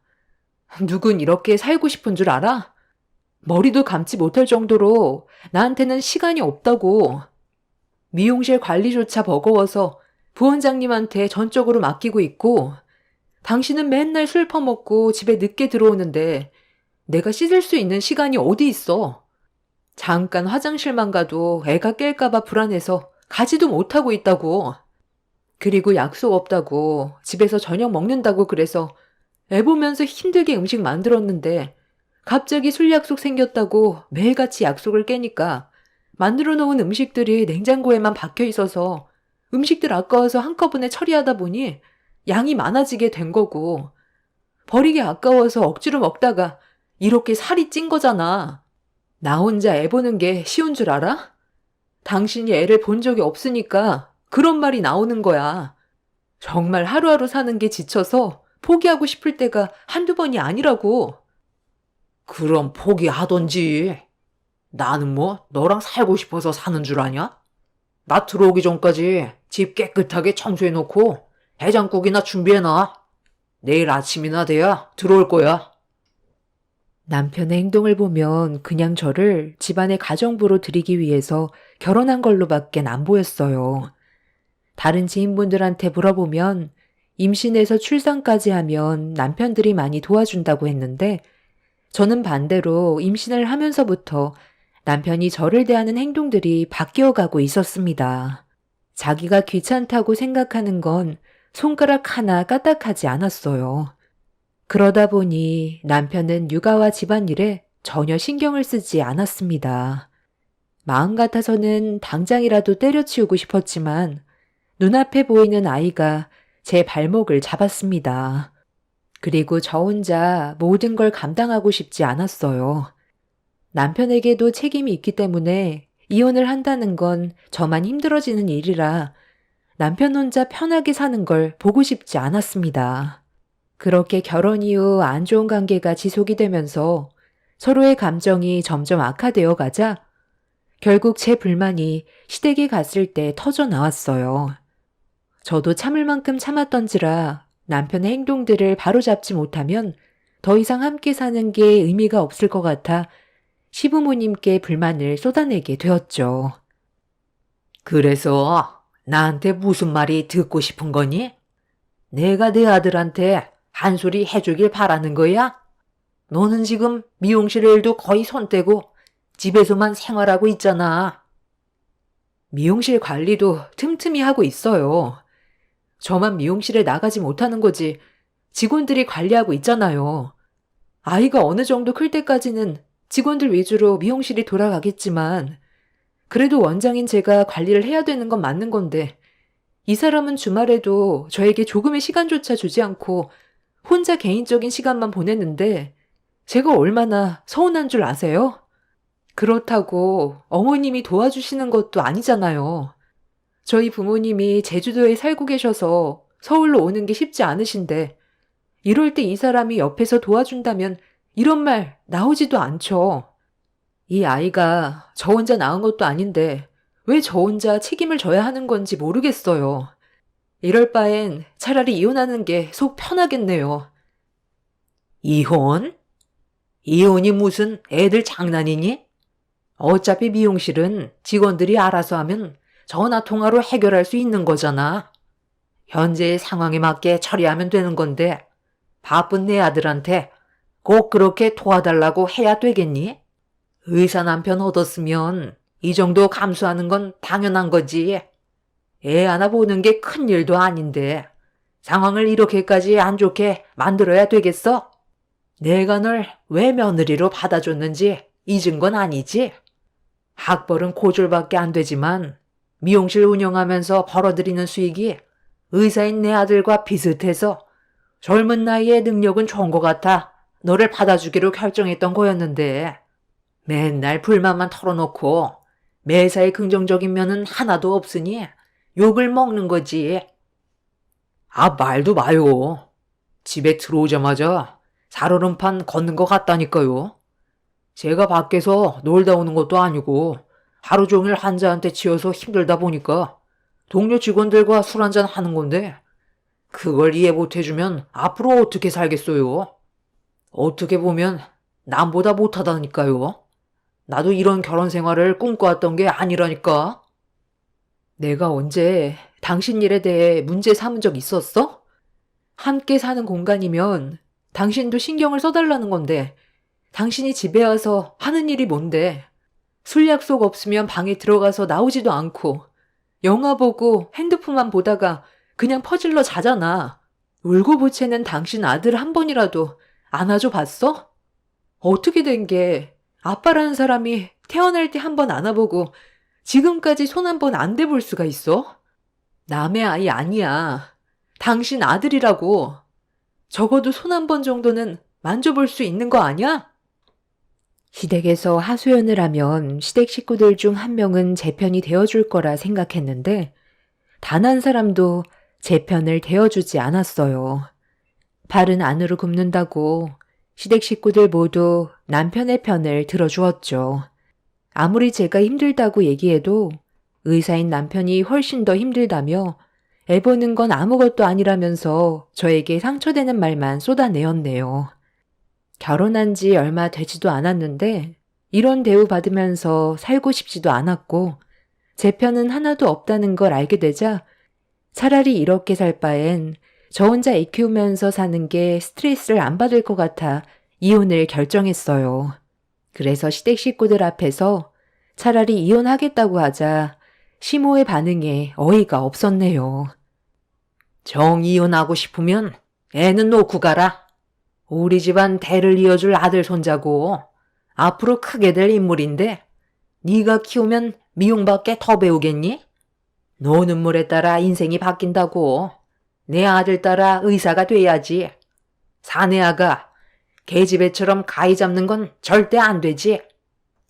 누군 이렇게 살고 싶은 줄 알아? 머리도 감지 못할 정도로 나한테는 시간이 없다고. 미용실 관리조차 버거워서 부원장님한테 전적으로 맡기고 있고 당신은 맨날 술 퍼먹고 집에 늦게 들어오는데 내가 씻을 수 있는 시간이 어디 있어. 잠깐 화장실만 가도 애가 깰까봐 불안해서 가지도 못하고 있다고. 그리고 약속 없다고 집에서 저녁 먹는다고 그래서 애 보면서 힘들게 음식 만들었는데 갑자기 술 약속 생겼다고 매일같이 약속을 깨니까 만들어 놓은 음식들이 냉장고에만 박혀 있어서 음식들 아까워서 한꺼번에 처리하다 보니 양이 많아지게 된 거고 버리기 아까워서 억지로 먹다가 이렇게 살이 찐 거잖아. 나 혼자 애 보는 게 쉬운 줄 알아? 당신이 애를 본 적이 없으니까 그런 말이 나오는 거야. 정말 하루하루 사는 게 지쳐서 포기하고 싶을 때가 한두 번이 아니라고. 그럼 포기하던지. 나는 뭐 너랑 살고 싶어서 사는 줄 아냐? 나 들어오기 전까지 집 깨끗하게 청소해놓고 해장국이나 준비해놔. 내일 아침이나 돼야 들어올 거야. 남편의 행동을 보면 그냥 저를 집안의 가정부로 들이기 위해서 결혼한 걸로밖엔 안 보였어요. 다른 지인분들한테 물어보면 임신해서 출산까지 하면 남편들이 많이 도와준다고 했는데 저는 반대로 임신을 하면서부터 남편이 저를 대하는 행동들이 바뀌어가고 있었습니다. 자기가 귀찮다고 생각하는 건 손가락 하나 까딱하지 않았어요. 그러다 보니 남편은 육아와 집안일에 전혀 신경을 쓰지 않았습니다. 마음 같아서는 당장이라도 때려치우고 싶었지만 눈앞에 보이는 아이가 제 발목을 잡았습니다. 그리고 저 혼자 모든 걸 감당하고 싶지 않았어요. 남편에게도 책임이 있기 때문에 이혼을 한다는 건 저만 힘들어지는 일이라 남편 혼자 편하게 사는 걸 보고 싶지 않았습니다. 그렇게 결혼 이후 안 좋은 관계가 지속이 되면서 서로의 감정이 점점 악화되어 가자 결국 제 불만이 시댁에 갔을 때 터져 나왔어요. 저도 참을 만큼 참았던지라 남편의 행동들을 바로잡지 못하면 더 이상 함께 사는 게 의미가 없을 것 같아 시부모님께 불만을 쏟아내게 되었죠. 그래서 나한테 무슨 말이 듣고 싶은 거니? 내가 내 아들한테 한 소리 해주길 바라는 거야? 너는 지금 미용실 일도 거의 손 떼고 집에서만 생활하고 있잖아. 미용실 관리도 틈틈이 하고 있어요. 저만 미용실에 나가지 못하는 거지 직원들이 관리하고 있잖아요. 아이가 어느 정도 클 때까지는 직원들 위주로 미용실이 돌아가겠지만 그래도 원장인 제가 관리를 해야 되는 건 맞는 건데 이 사람은 주말에도 저에게 조금의 시간조차 주지 않고 혼자 개인적인 시간만 보냈는데 제가 얼마나 서운한 줄 아세요? 그렇다고 어머님이 도와주시는 것도 아니잖아요. 저희 부모님이 제주도에 살고 계셔서 서울로 오는 게 쉽지 않으신데 이럴 때 이 사람이 옆에서 도와준다면 이런 말 나오지도 않죠. 이 아이가 저 혼자 낳은 것도 아닌데 왜 저 혼자 책임을 져야 하는 건지 모르겠어요. 이럴 바엔 차라리 이혼하는 게 속 편하겠네요. 이혼? 이혼이 무슨 애들 장난이니? 어차피 미용실은 직원들이 알아서 하면 전화 통화로 해결할 수 있는 거잖아. 현재의 상황에 맞게 처리하면 되는 건데 바쁜 내 아들한테 꼭 그렇게 도와달라고 해야 되겠니? 의사 남편 얻었으면 이 정도 감수하는 건 당연한 거지. 애 하나 보는 게 큰일도 아닌데 상황을 이렇게까지 안 좋게 만들어야 되겠어? 내가 널 왜 며느리로 받아줬는지 잊은 건 아니지? 학벌은 고졸밖에 안 되지만 미용실 운영하면서 벌어들이는 수익이 의사인 내 아들과 비슷해서 젊은 나이에 능력은 좋은 것 같아 너를 받아주기로 결정했던 거였는데 맨날 불만만 털어놓고 매사에 긍정적인 면은 하나도 없으니 욕을 먹는 거지. 아, 말도 마요. 집에 들어오자마자 살얼음판 걷는 것 같다니까요. 제가 밖에서 놀다 오는 것도 아니고 하루 종일 환자한테 치여서 힘들다 보니까 동료 직원들과 술 한잔 하는 건데 그걸 이해 못 해주면 앞으로 어떻게 살겠어요? 어떻게 보면 남보다 못하다니까요. 나도 이런 결혼 생활을 꿈꿔왔던 게 아니라니까. 내가 언제 당신 일에 대해 문제 삼은 적 있었어? 함께 사는 공간이면 당신도 신경을 써달라는 건데 당신이 집에 와서 하는 일이 뭔데? 술 약속 없으면 방에 들어가서 나오지도 않고 영화 보고 핸드폰만 보다가 그냥 퍼질러 자잖아. 울고 보채는 당신 아들 한 번이라도 안아줘 봤어? 어떻게 된 게 아빠라는 사람이 태어날 때 한 번 안아보고 지금까지 손 한 번 안 대볼 수가 있어? 남의 아이 아니야. 당신 아들이라고. 적어도 손 한 번 정도는 만져볼 수 있는 거 아니야? 시댁에서 하소연을 하면 시댁 식구들 중 한 명은 제 편이 되어줄 거라 생각했는데 단 한 사람도 제 편을 대어주지 않았어요. 발은 안으로 굽는다고 시댁 식구들 모두 남편의 편을 들어주었죠. 아무리 제가 힘들다고 얘기해도 의사인 남편이 훨씬 더 힘들다며 애 보는 건 아무것도 아니라면서 저에게 상처되는 말만 쏟아내었네요. 결혼한 지 얼마 되지도 않았는데 이런 대우 받으면서 살고 싶지도 않았고 제 편은 하나도 없다는 걸 알게 되자 차라리 이렇게 살 바엔 저 혼자 애 키우면서 사는 게 스트레스를 안 받을 것 같아 이혼을 결정했어요. 그래서 시댁 식구들 앞에서 차라리 이혼하겠다고 하자 시모의 반응에 어이가 없었네요. 정 이혼하고 싶으면 애는 놓고 가라. 우리 집안 대를 이어줄 아들 손자고 앞으로 크게 될 인물인데 네가 키우면 미용밖에 더 배우겠니? 노는 물에 따라 인생이 바뀐다고. 내 아들 따라 의사가 돼야지. 사내 아가 계집애처럼 가위 잡는 건 절대 안 되지.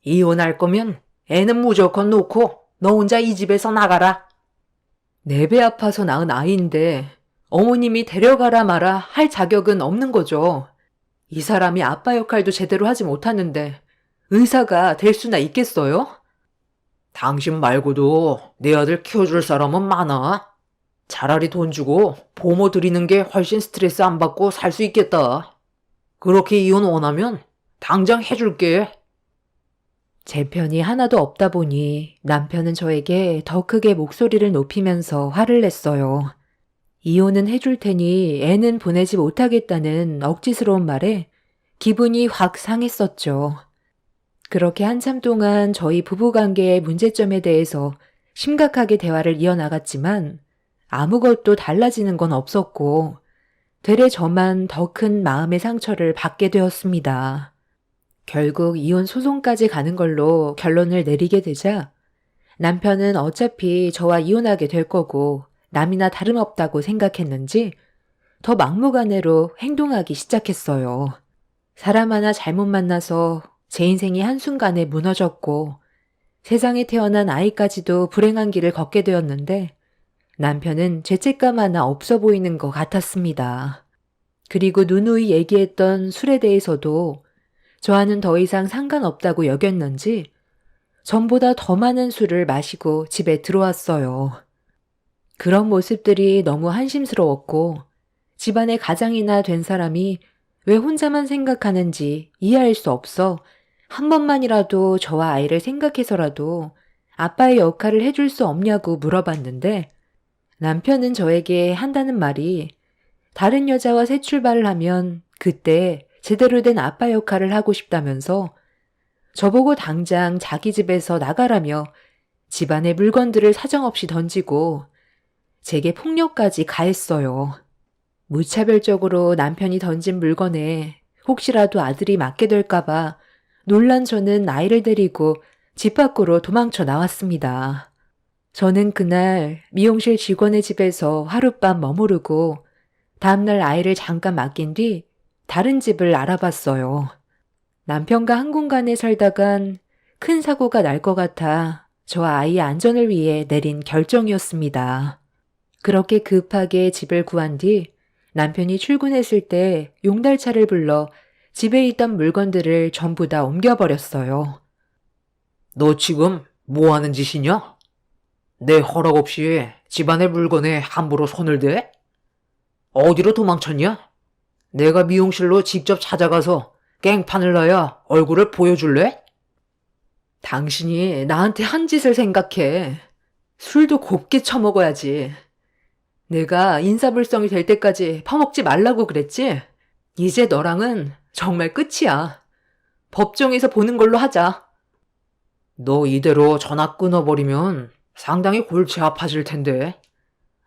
이혼할 거면 애는 무조건 놓고 너 혼자 이 집에서 나가라. 내 배 아파서 낳은 아이인데 어머님이 데려가라 마라 할 자격은 없는 거죠. 이 사람이 아빠 역할도 제대로 하지 못하는데 의사가 될 수나 있겠어요? 당신 말고도 내 아들 키워줄 사람은 많아. 차라리 돈 주고 보모 드리는 게 훨씬 스트레스 안 받고 살 수 있겠다. 그렇게 이혼 원하면 당장 해줄게. 제 편이 하나도 없다 보니 남편은 저에게 더 크게 목소리를 높이면서 화를 냈어요. 이혼은 해줄 테니 애는 보내지 못하겠다는 억지스러운 말에 기분이 확 상했었죠. 그렇게 한참 동안 저희 부부관계의 문제점에 대해서 심각하게 대화를 이어나갔지만 아무것도 달라지는 건 없었고 되레 저만 더 큰 마음의 상처를 받게 되었습니다. 결국 이혼 소송까지 가는 걸로 결론을 내리게 되자 남편은 어차피 저와 이혼하게 될 거고 남이나 다름없다고 생각했는지 더 막무가내로 행동하기 시작했어요. 사람 하나 잘못 만나서 제 인생이 한순간에 무너졌고 세상에 태어난 아이까지도 불행한 길을 걷게 되었는데 남편은 죄책감 하나 없어 보이는 것 같았습니다. 그리고 누누이 얘기했던 술에 대해서도 저와는 더 이상 상관없다고 여겼는지 전보다 더 많은 술을 마시고 집에 들어왔어요. 그런 모습들이 너무 한심스러웠고 집안의 가장이나 된 사람이 왜 혼자만 생각하는지 이해할 수 없어 한 번만이라도 저와 아이를 생각해서라도 아빠의 역할을 해줄 수 없냐고 물어봤는데 남편은 저에게 한다는 말이 다른 여자와 새 출발을 하면 그때 제대로 된 아빠 역할을 하고 싶다면서 저보고 당장 자기 집에서 나가라며 집안의 물건들을 사정없이 던지고 제게 폭력까지 가했어요. 무차별적으로 남편이 던진 물건에 혹시라도 아들이 맞게 될까봐 놀란 저는 아이를 데리고 집 밖으로 도망쳐 나왔습니다. 저는 그날 미용실 직원의 집에서 하룻밤 머무르고 다음날 아이를 잠깐 맡긴 뒤 다른 집을 알아봤어요. 남편과 한 공간에 살다간 큰 사고가 날 것 같아 저와 아이의 안전을 위해 내린 결정이었습니다. 그렇게 급하게 집을 구한 뒤 남편이 출근했을 때 용달차를 불러 집에 있던 물건들을 전부 다 옮겨버렸어요. 너 지금 뭐 하는 짓이냐? 내 허락 없이 집안의 물건에 함부로 손을 대? 어디로 도망쳤냐? 내가 미용실로 직접 찾아가서 깽판을 놔야 얼굴을 보여줄래? 당신이 나한테 한 짓을 생각해. 술도 곱게 처먹어야지. 내가 인사불성이 될 때까지 퍼먹지 말라고 그랬지? 이제 너랑은 정말 끝이야. 법정에서 보는 걸로 하자. 너 이대로 전화 끊어버리면 상당히 골치 아파질 텐데.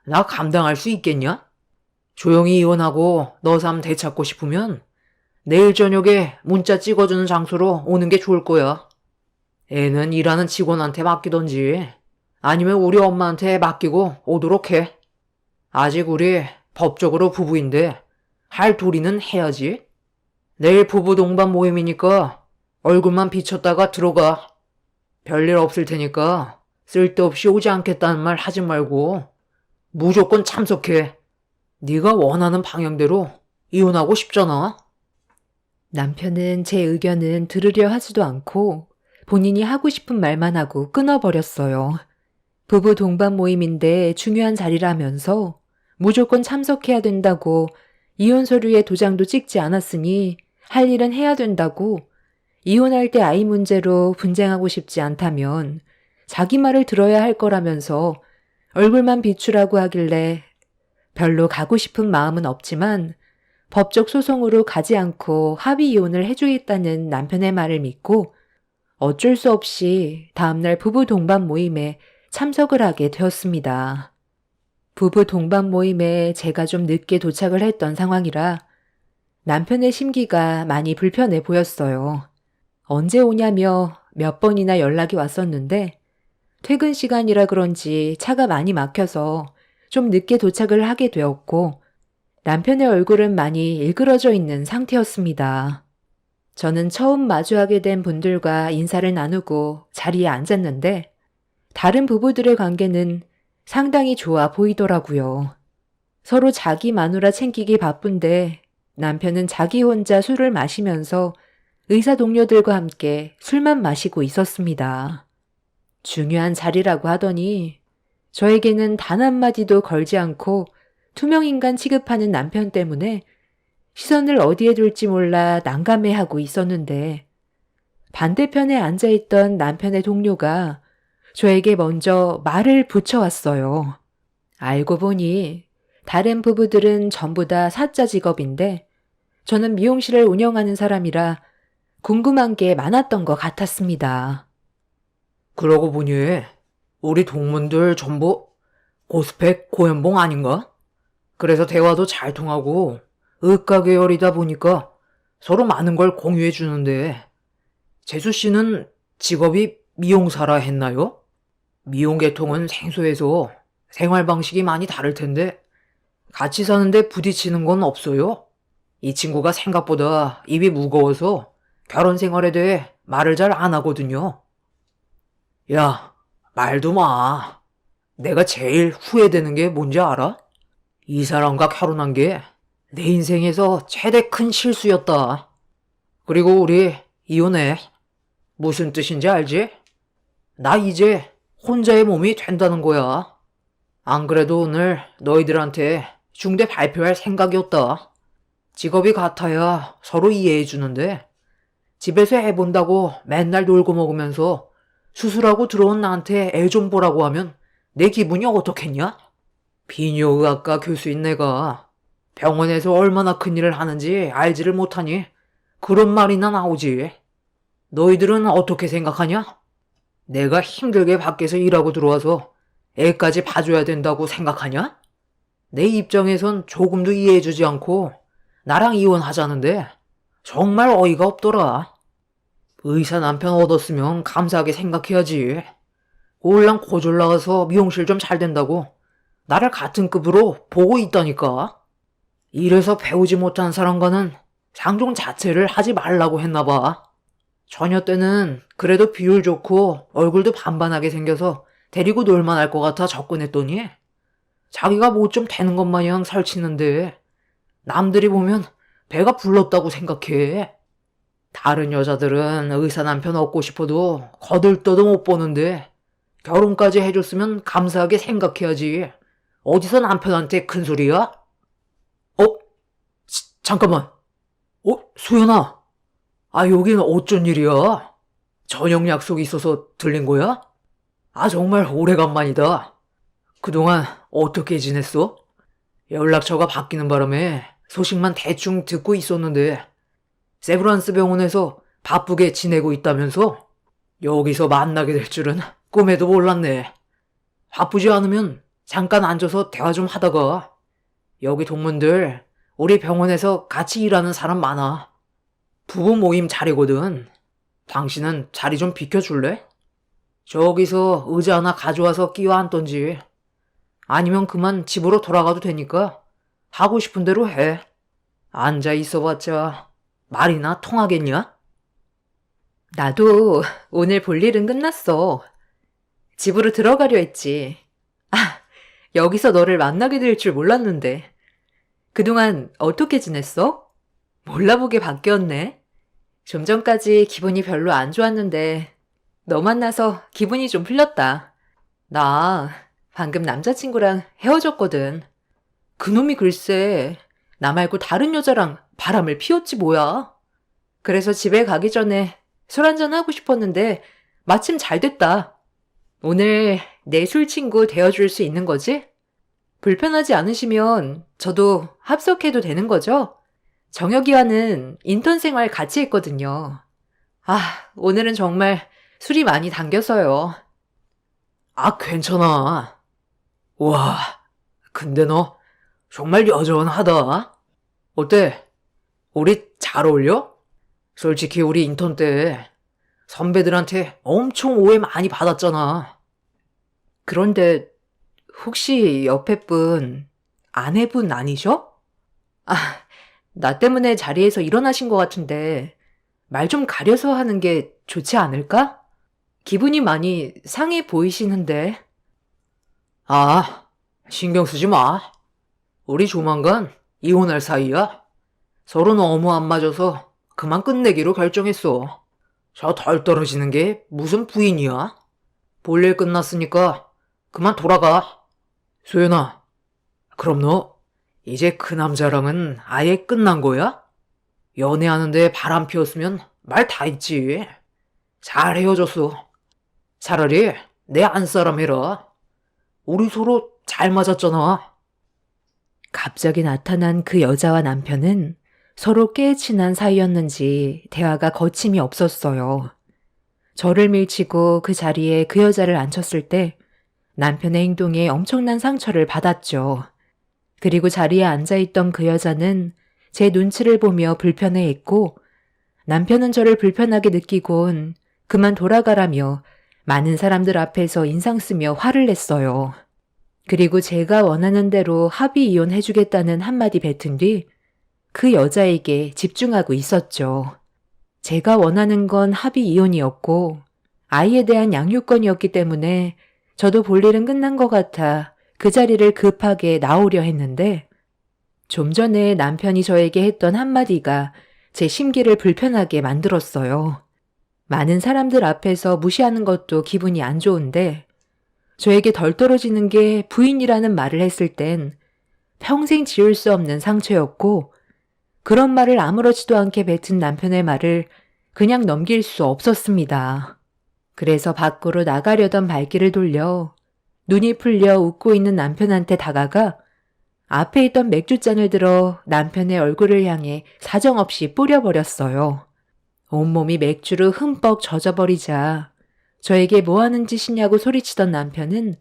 나 감당할 수 있겠냐? 조용히 이혼하고 너 삶 되찾고 싶으면 내일 저녁에 문자 찍어주는 장소로 오는 게 좋을 거야. 애는 일하는 직원한테 맡기던지 아니면 우리 엄마한테 맡기고 오도록 해. 아직 우리 법적으로 부부인데 할 도리는 해야지. 내일 부부 동반 모임이니까 얼굴만 비쳤다가 들어가. 별일 없을 테니까 쓸데없이 오지 않겠다는 말 하지 말고 무조건 참석해. 네가 원하는 방향대로 이혼하고 싶잖아. 남편은 제 의견은 들으려 하지도 않고 본인이 하고 싶은 말만 하고 끊어버렸어요. 부부 동반 모임인데 중요한 자리라면서 무조건 참석해야 된다고 이혼 서류에 도장도 찍지 않았으니 할 일은 해야 된다고 이혼할 때 아이 문제로 분쟁하고 싶지 않다면 자기 말을 들어야 할 거라면서 얼굴만 비추라고 하길래 별로 가고 싶은 마음은 없지만 법적 소송으로 가지 않고 합의 이혼을 해주겠다는 남편의 말을 믿고 어쩔 수 없이 다음날 부부 동반 모임에 참석을 하게 되었습니다. 부부 동반 모임에 제가 좀 늦게 도착을 했던 상황이라 남편의 심기가 많이 불편해 보였어요. 언제 오냐며 몇 번이나 연락이 왔었는데 퇴근 시간이라 그런지 차가 많이 막혀서 좀 늦게 도착을 하게 되었고 남편의 얼굴은 많이 일그러져 있는 상태였습니다. 저는 처음 마주하게 된 분들과 인사를 나누고 자리에 앉았는데 다른 부부들의 관계는 상당히 좋아 보이더라고요. 서로 자기 마누라 챙기기 바쁜데 남편은 자기 혼자 술을 마시면서 의사 동료들과 함께 술만 마시고 있었습니다. 중요한 자리라고 하더니 저에게는 단 한마디도 걸지 않고 투명인간 취급하는 남편 때문에 시선을 어디에 둘지 몰라 난감해하고 있었는데 반대편에 앉아있던 남편의 동료가 저에게 먼저 말을 붙여왔어요. 알고 보니 다른 부부들은 전부 다 사자 직업인데 저는 미용실을 운영하는 사람이라 궁금한 게 많았던 것 같았습니다. 그러고 보니 우리 동문들 전부 고스펙 고연봉 아닌가? 그래서 대화도 잘 통하고 의과 계열이다 보니까 서로 많은 걸 공유해 주는데 재수 씨는 직업이 미용사라 했나요? 미용 계통은 생소해서 생활 방식이 많이 다를 텐데 같이 사는데 부딪히는 건 없어요? 이 친구가 생각보다 입이 무거워서 결혼 생활에 대해 말을 잘 안 하거든요. 야, 말도 마. 내가 제일 후회되는 게 뭔지 알아? 이 사람과 결혼한 게 내 인생에서 최대 큰 실수였다. 그리고 우리 이혼해. 무슨 뜻인지 알지? 나 이제 혼자의 몸이 된다는 거야. 안 그래도 오늘 너희들한테 중대 발표할 생각이었다. 직업이 같아야 서로 이해해 주는데 집에서 해본다고 맨날 놀고 먹으면서 수술하고 들어온 나한테 애 좀 보라고 하면 내 기분이 어떻겠냐? 비뇨의학과 교수인 내가 병원에서 얼마나 큰일을 하는지 알지를 못하니 그런 말이나 나오지. 너희들은 어떻게 생각하냐? 내가 힘들게 밖에서 일하고 들어와서 애까지 봐줘야 된다고 생각하냐? 내 입장에선 조금도 이해해주지 않고 나랑 이혼하자는데 정말 어이가 없더라. 의사 남편 얻었으면 감사하게 생각해야지. 꼴랑 고졸 나가서 미용실 좀 잘 된다고 나를 같은 급으로 보고 있다니까. 이래서 배우지 못한 사람과는 상종 자체를 하지 말라고 했나봐. 처녀 때는 그래도 비율 좋고 얼굴도 반반하게 생겨서 데리고 놀만할 것 같아 접근했더니 자기가 뭐 좀 되는 것 마냥 설치는데 남들이 보면 배가 불렀다고 생각해. 다른 여자들은 의사 남편 얻고 싶어도 거들떠도 못 보는데 결혼까지 해줬으면 감사하게 생각해야지. 어디서 남편한테 큰 소리야? 잠깐만. 수연아. 여기는 어쩐 일이야? 저녁 약속이 있어서 들린 거야? 정말 오래간만이다. 그동안 어떻게 지냈어? 연락처가 바뀌는 바람에 소식만 대충 듣고 있었는데 세브란스 병원에서 바쁘게 지내고 있다면서? 여기서 만나게 될 줄은 꿈에도 몰랐네. 바쁘지 않으면 잠깐 앉아서 대화 좀 하다가. 여기 동문들 우리 병원에서 같이 일하는 사람 많아. 부부 모임 자리거든. 당신은 자리 좀 비켜줄래? 저기서 의자 하나 가져와서 끼워 앉던지. 아니면 그만 집으로 돌아가도 되니까 하고 싶은 대로 해. 앉아 있어봤자 말이나 통하겠냐? 나도 오늘 볼 일은 끝났어. 집으로 들어가려 했지. 아, 여기서 너를 만나게 될 줄 몰랐는데. 그동안 어떻게 지냈어? 몰라보게 바뀌었네. 좀 전까지 기분이 별로 안 좋았는데 너 만나서 기분이 좀 풀렸다. 나 방금 남자친구랑 헤어졌거든. 그놈이 글쎄 나 말고 다른 여자랑 바람을 피웠지 뭐야. 그래서 집에 가기 전에 술 한잔 하고 싶었는데 마침 잘 됐다. 오늘 내 술 친구 되어줄 수 있는 거지? 불편하지 않으시면 저도 합석해도 되는 거죠? 정혁이와는 인턴 생활 같이 했거든요. 아, 오늘은 정말 술이 많이 당겨서요. 아, 괜찮아. 와, 근데 너 정말 여전하다. 어때? 우리 잘 어울려? 솔직히 우리 인턴 때 선배들한테 엄청 오해 많이 받았잖아. 그런데 혹시 옆에 분 아내분 아니셔? 아, 나 때문에 자리에서 일어나신 것 같은데 말 좀 가려서 하는 게 좋지 않을까? 기분이 많이 상해 보이시는데. 아, 신경 쓰지 마. 우리 조만간 이혼할 사이야. 서로 너무 안 맞아서 그만 끝내기로 결정했어. 저 덜 떨어지는 게 무슨 부인이야? 볼일 끝났으니까 그만 돌아가. 소연아, 그럼 너 이제 그 남자랑은 아예 끝난 거야? 연애하는데 바람 피웠으면 말 다 했지. 잘 헤어졌어. 차라리 내 안사람 해라. 우리 서로 잘 맞았잖아. 갑자기 나타난 그 여자와 남편은 서로 꽤 친한 사이였는지 대화가 거침이 없었어요. 저를 밀치고 그 자리에 그 여자를 앉혔을 때 남편의 행동에 엄청난 상처를 받았죠. 그리고 자리에 앉아있던 그 여자는 제 눈치를 보며 불편해했고 남편은 저를 불편하게 느끼곤 그만 돌아가라며 많은 사람들 앞에서 인상 쓰며 화를 냈어요. 그리고 제가 원하는 대로 합의 이혼해주겠다는 한마디 뱉은 뒤 그 여자에게 집중하고 있었죠. 제가 원하는 건 합의 이혼이었고 아이에 대한 양육권이었기 때문에 저도 볼 일은 끝난 것 같아 그 자리를 급하게 나오려 했는데 좀 전에 남편이 저에게 했던 한마디가 제 심기를 불편하게 만들었어요. 많은 사람들 앞에서 무시하는 것도 기분이 안 좋은데 저에게 덜 떨어지는 게 부인이라는 말을 했을 땐 평생 지울 수 없는 상처였고 그런 말을 아무렇지도 않게 뱉은 남편의 말을 그냥 넘길 수 없었습니다. 그래서 밖으로 나가려던 발길을 돌려 눈이 풀려 웃고 있는 남편한테 다가가 앞에 있던 맥주잔을 들어 남편의 얼굴을 향해 사정없이 뿌려버렸어요. 온몸이 맥주로 흠뻑 젖어버리자 저에게 뭐 하는 짓이냐고 소리치던 남편은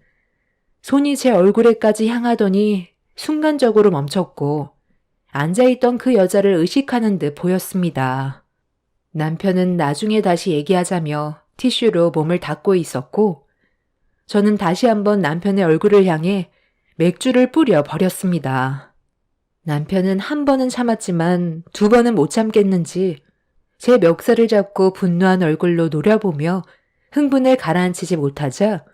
손이 제 얼굴에까지 향하더니 순간적으로 멈췄고 앉아있던 그 여자를 의식하는 듯 보였습니다. 남편은 나중에 다시 얘기하자며 티슈로 몸을 닦고 있었고 저는 다시 한번 남편의 얼굴을 향해 맥주를 뿌려 버렸습니다. 남편은 한 번은 참았지만 두 번은 못 참겠는지 제 멱살을 잡고 분노한 얼굴로 노려보며 흥분을 가라앉히지 못하자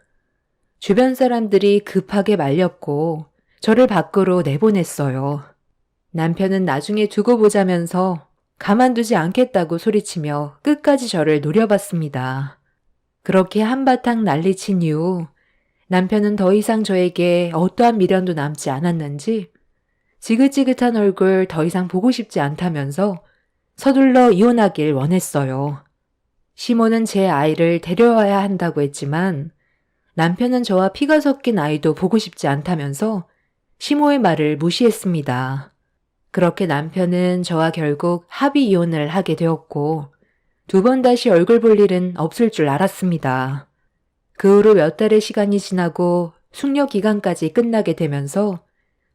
주변 사람들이 급하게 말렸고 저를 밖으로 내보냈어요. 남편은 나중에 두고 보자면서 가만두지 않겠다고 소리치며 끝까지 저를 노려봤습니다. 그렇게 한바탕 난리친 이후 남편은 더 이상 저에게 어떠한 미련도 남지 않았는지 지긋지긋한 얼굴 더 이상 보고 싶지 않다면서 서둘러 이혼하길 원했어요. 시모는 제 아이를 데려와야 한다고 했지만 남편은 저와 피가 섞인 아이도 보고 싶지 않다면서 시모의 말을 무시했습니다. 그렇게 남편은 저와 결국 합의 이혼을 하게 되었고 두 번 다시 얼굴 볼 일은 없을 줄 알았습니다. 그 후로 몇 달의 시간이 지나고 숙려 기간까지 끝나게 되면서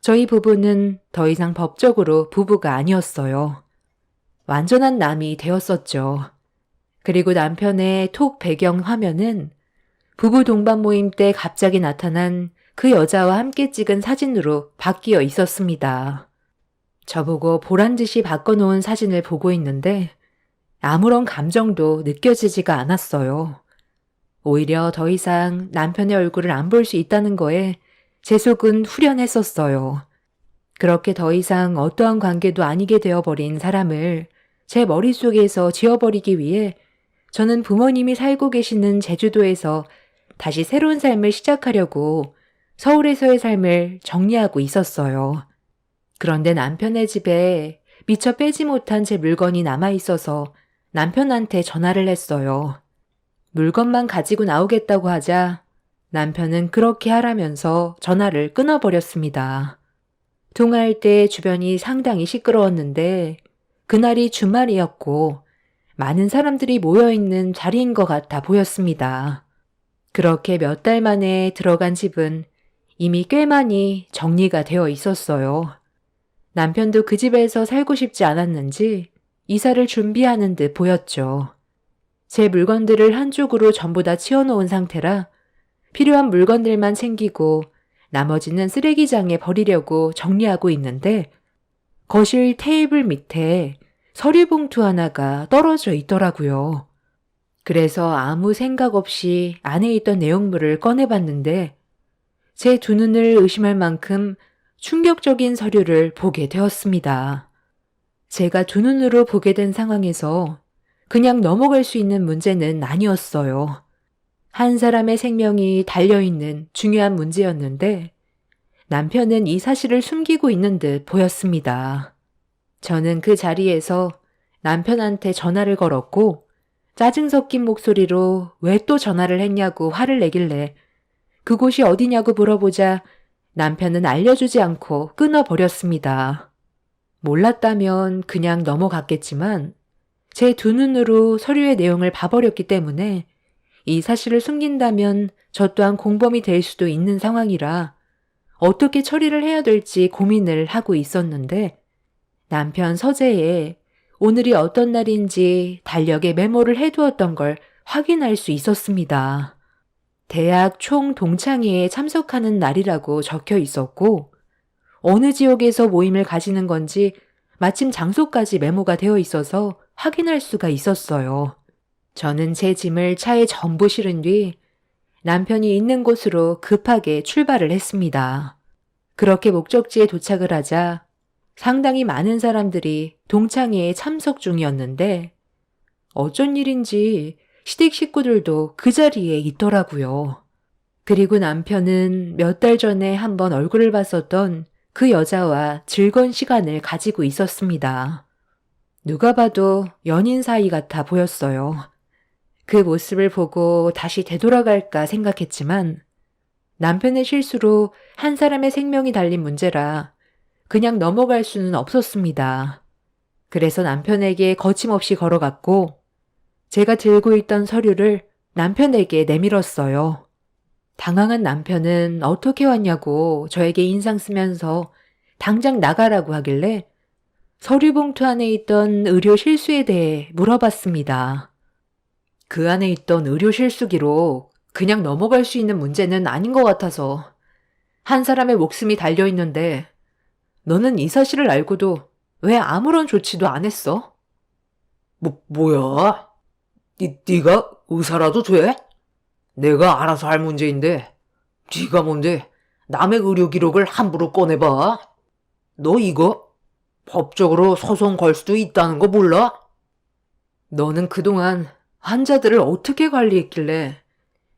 저희 부부는 더 이상 법적으로 부부가 아니었어요. 완전한 남이 되었었죠. 그리고 남편의 톡 배경 화면은 부부 동반 모임 때 갑자기 나타난 그 여자와 함께 찍은 사진으로 바뀌어 있었습니다. 저보고 보란 듯이 바꿔놓은 사진을 보고 있는데 아무런 감정도 느껴지지가 않았어요. 오히려 더 이상 남편의 얼굴을 안 볼 수 있다는 거에 제 속은 후련했었어요. 그렇게 더 이상 어떠한 관계도 아니게 되어버린 사람을 제 머릿속에서 지워버리기 위해 저는 부모님이 살고 계시는 제주도에서 다시 새로운 삶을 시작하려고 서울에서의 삶을 정리하고 있었어요. 그런데 남편의 집에 미처 빼지 못한 제 물건이 남아있어서 남편한테 전화를 했어요. 물건만 가지고 나오겠다고 하자 남편은 그렇게 하라면서 전화를 끊어버렸습니다. 통화할 때 주변이 상당히 시끄러웠는데 그날이 주말이었고 많은 사람들이 모여있는 자리인 것 같아 보였습니다. 그렇게 몇 달 만에 들어간 집은 이미 꽤 많이 정리가 되어 있었어요. 남편도 그 집에서 살고 싶지 않았는지 이사를 준비하는 듯 보였죠. 제 물건들을 한쪽으로 전부 다 치워놓은 상태라 필요한 물건들만 챙기고 나머지는 쓰레기장에 버리려고 정리하고 있는데 거실 테이블 밑에 서류 봉투 하나가 떨어져 있더라고요. 그래서 아무 생각 없이 안에 있던 내용물을 꺼내봤는데 제 두 눈을 의심할 만큼 충격적인 서류를 보게 되었습니다. 제가 두 눈으로 보게 된 상황에서 그냥 넘어갈 수 있는 문제는 아니었어요. 한 사람의 생명이 달려있는 중요한 문제였는데 남편은 이 사실을 숨기고 있는 듯 보였습니다. 저는 그 자리에서 남편한테 전화를 걸었고 짜증 섞인 목소리로 왜 또 전화를 했냐고 화를 내길래 그곳이 어디냐고 물어보자 남편은 알려주지 않고 끊어버렸습니다. 몰랐다면 그냥 넘어갔겠지만 제 두 눈으로 서류의 내용을 봐버렸기 때문에 이 사실을 숨긴다면 저 또한 공범이 될 수도 있는 상황이라 어떻게 처리를 해야 될지 고민을 하고 있었는데 남편 서재에 오늘이 어떤 날인지 달력에 메모를 해두었던 걸 확인할 수 있었습니다. 대학 총 동창회에 참석하는 날이라고 적혀 있었고 어느 지역에서 모임을 가지는 건지 마침 장소까지 메모가 되어 있어서 확인할 수가 있었어요. 저는 제 짐을 차에 전부 실은 뒤 남편이 있는 곳으로 급하게 출발을 했습니다. 그렇게 목적지에 도착을 하자 상당히 많은 사람들이 동창회에 참석 중이었는데 어쩐 일인지 시댁 식구들도 그 자리에 있더라고요. 그리고 남편은 몇 달 전에 한번 얼굴을 봤었던 그 여자와 즐거운 시간을 가지고 있었습니다. 누가 봐도 연인 사이 같아 보였어요. 그 모습을 보고 다시 되돌아갈까 생각했지만 남편의 실수로 한 사람의 생명이 달린 문제라 그냥 넘어갈 수는 없었습니다. 그래서 남편에게 거침없이 걸어갔고 제가 들고 있던 서류를 남편에게 내밀었어요. 당황한 남편은 어떻게 왔냐고 저에게 인상 쓰면서 당장 나가라고 하길래 서류 봉투 안에 있던 의료 실수에 대해 물어봤습니다. 그 안에 있던 의료 실수기로 그냥 넘어갈 수 있는 문제는 아닌 것 같아서 한 사람의 목숨이 달려있는데 너는 이 사실을 알고도 왜 아무런 조치도 안 했어? 뭐야? 네가 의사라도 돼? 내가 알아서 할 문제인데 네가 뭔데 남의 의료 기록을 함부로 꺼내봐? 너 이거 법적으로 소송 걸 수도 있다는 거 몰라? 너는 그동안 환자들을 어떻게 관리했길래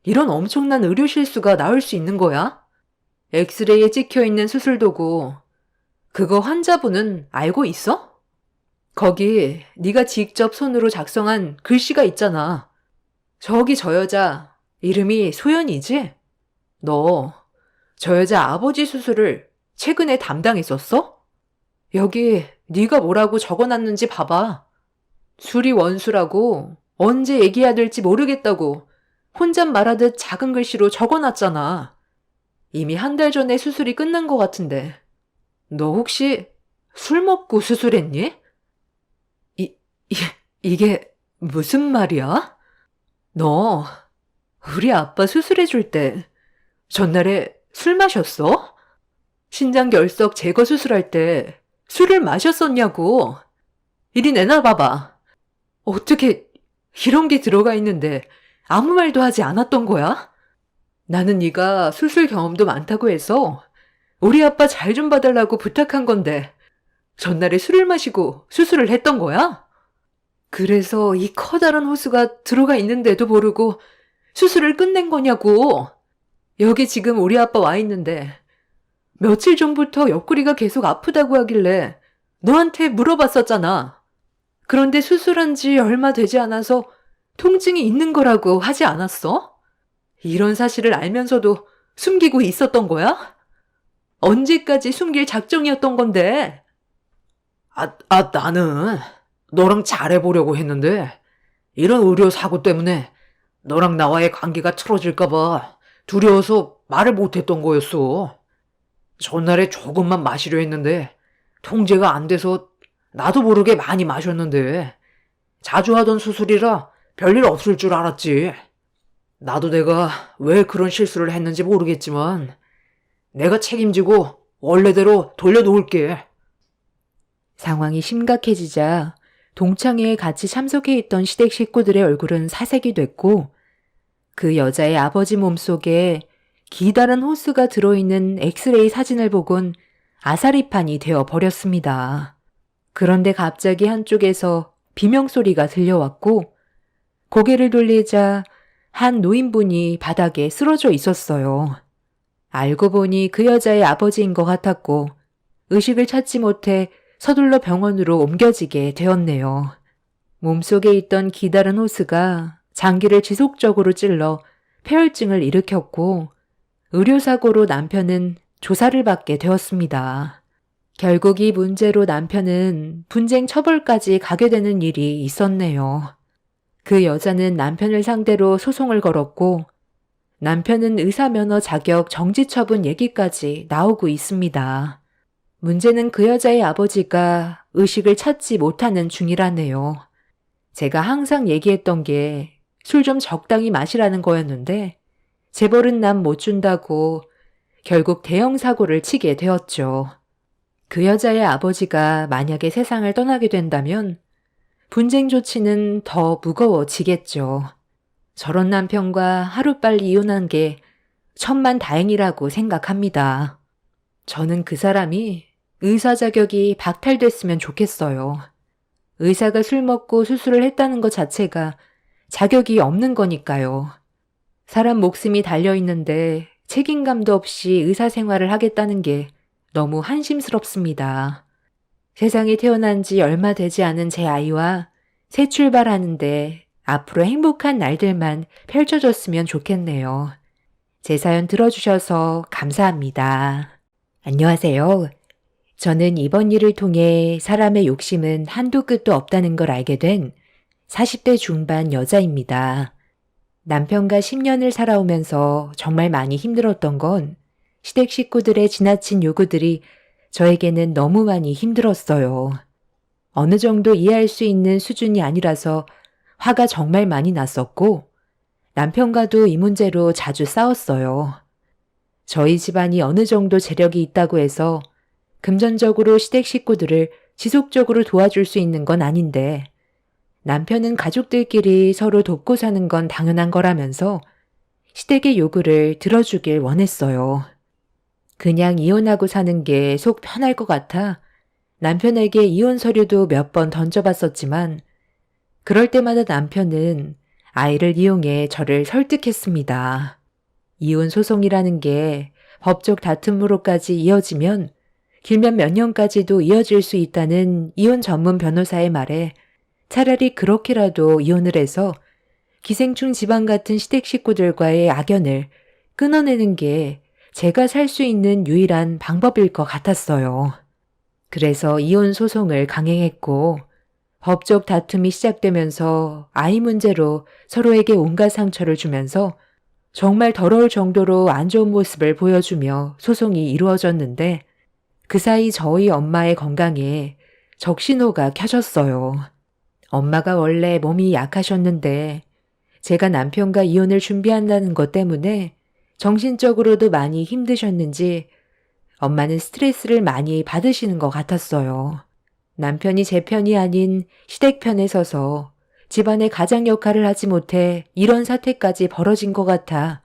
이런 엄청난 의료 실수가 나올 수 있는 거야? 엑스레이에 찍혀있는 수술도구 그거 환자분은 알고 있어? 거기 네가 직접 손으로 작성한 글씨가 있잖아. 저기 저 여자 이름이 소연이지? 너 저 여자 아버지 수술을 최근에 담당했었어? 여기 네가 뭐라고 적어놨는지 봐봐. 수리 원수라고 언제 얘기해야 될지 모르겠다고 혼잣말하듯 작은 글씨로 적어놨잖아. 이미 한 달 전에 수술이 끝난 것 같은데. 너 혹시 술 먹고 수술했니? 이, 이, 이게 무슨 말이야? 너 우리 아빠 수술해줄 때 전날에 술 마셨어? 신장결석 제거 수술할 때 술을 마셨었냐고. 이리 내놔봐봐. 어떻게 이런 게 들어가 있는데 아무 말도 하지 않았던 거야? 나는 네가 수술 경험도 많다고 해서 우리 아빠 잘 좀 봐달라고 부탁한 건데 전날에 술을 마시고 수술을 했던 거야? 그래서 이 커다란 호수가 들어가 있는데도 모르고 수술을 끝낸 거냐고. 여기 지금 우리 아빠 와 있는데 며칠 전부터 옆구리가 계속 아프다고 하길래 너한테 물어봤었잖아. 그런데 수술한 지 얼마 되지 않아서 통증이 있는 거라고 하지 않았어? 이런 사실을 알면서도 숨기고 있었던 거야? 언제까지 숨길 작정이었던 건데? 나는 너랑 잘해보려고 했는데, 이런 의료 사고 때문에 너랑 나와의 관계가 틀어질까봐 두려워서 말을 못했던 거였어. 전날에 조금만 마시려 했는데, 통제가 안 돼서 나도 모르게 많이 마셨는데, 자주 하던 수술이라 별일 없을 줄 알았지. 나도 내가 왜 그런 실수를 했는지 모르겠지만, 내가 책임지고 원래대로 돌려놓을게. 상황이 심각해지자 동창회에 같이 참석해 있던 시댁 식구들의 얼굴은 사색이 됐고 그 여자의 아버지 몸속에 기다란 호스가 들어있는 엑스레이 사진을 보곤 아사리판이 되어 버렸습니다. 그런데 갑자기 한쪽에서 비명소리가 들려왔고 고개를 돌리자 한 노인분이 바닥에 쓰러져 있었어요. 알고 보니 그 여자의 아버지인 것 같았고 의식을 찾지 못해 서둘러 병원으로 옮겨지게 되었네요. 몸속에 있던 기다란 호스가 장기를 지속적으로 찔러 폐혈증을 일으켰고 의료사고로 남편은 조사를 받게 되었습니다. 결국 이 문제로 남편은 분쟁 처벌까지 가게 되는 일이 있었네요. 그 여자는 남편을 상대로 소송을 걸었고 남편은 의사면허 자격 정지 처분 얘기까지 나오고 있습니다. 문제는 그 여자의 아버지가 의식을 찾지 못하는 중이라네요. 제가 항상 얘기했던 게 술 좀 적당히 마시라는 거였는데 재벌은 남 못 준다고 결국 대형 사고를 치게 되었죠. 그 여자의 아버지가 만약에 세상을 떠나게 된다면 분쟁 조치는 더 무거워지겠죠. 저런 남편과 하루빨리 이혼한 게 천만다행이라고 생각합니다. 저는 그 사람이 의사 자격이 박탈됐으면 좋겠어요. 의사가 술 먹고 수술을 했다는 것 자체가 자격이 없는 거니까요. 사람 목숨이 달려있는데 책임감도 없이 의사 생활을 하겠다는 게 너무 한심스럽습니다. 세상에 태어난 지 얼마 되지 않은 제 아이와 새 출발하는데 앞으로 행복한 날들만 펼쳐졌으면 좋겠네요. 제 사연 들어주셔서 감사합니다. 안녕하세요. 저는 이번 일을 통해 사람의 욕심은 한도 끝도 없다는 걸 알게 된 40대 중반 여자입니다. 남편과 10년을 살아오면서 정말 많이 힘들었던 건 시댁 식구들의 지나친 요구들이 저에게는 너무 많이 힘들었어요. 어느 정도 이해할 수 있는 수준이 아니라서 화가 정말 많이 났었고 남편과도 이 문제로 자주 싸웠어요. 저희 집안이 어느 정도 재력이 있다고 해서 금전적으로 시댁 식구들을 지속적으로 도와줄 수 있는 건 아닌데 남편은 가족들끼리 서로 돕고 사는 건 당연한 거라면서 시댁의 요구를 들어주길 원했어요. 그냥 이혼하고 사는 게 속 편할 것 같아 남편에게 이혼 서류도 몇 번 던져봤었지만 그럴 때마다 남편은 아이를 이용해 저를 설득했습니다. 이혼 소송이라는 게 법적 다툼으로까지 이어지면 길면 몇 년까지도 이어질 수 있다는 이혼 전문 변호사의 말에 차라리 그렇게라도 이혼을 해서 기생충 집안 같은 시댁 식구들과의 악연을 끊어내는 게 제가 살 수 있는 유일한 방법일 것 같았어요. 그래서 이혼 소송을 강행했고 법적 다툼이 시작되면서 아이 문제로 서로에게 온갖 상처를 주면서 정말 더러울 정도로 안 좋은 모습을 보여주며 소송이 이루어졌는데 그 사이 저희 엄마의 건강에 적신호가 켜졌어요. 엄마가 원래 몸이 약하셨는데 제가 남편과 이혼을 준비한다는 것 때문에 정신적으로도 많이 힘드셨는지 엄마는 스트레스를 많이 받으시는 것 같았어요. 남편이 제 편이 아닌 시댁 편에 서서 집안의 가장 역할을 하지 못해 이런 사태까지 벌어진 것 같아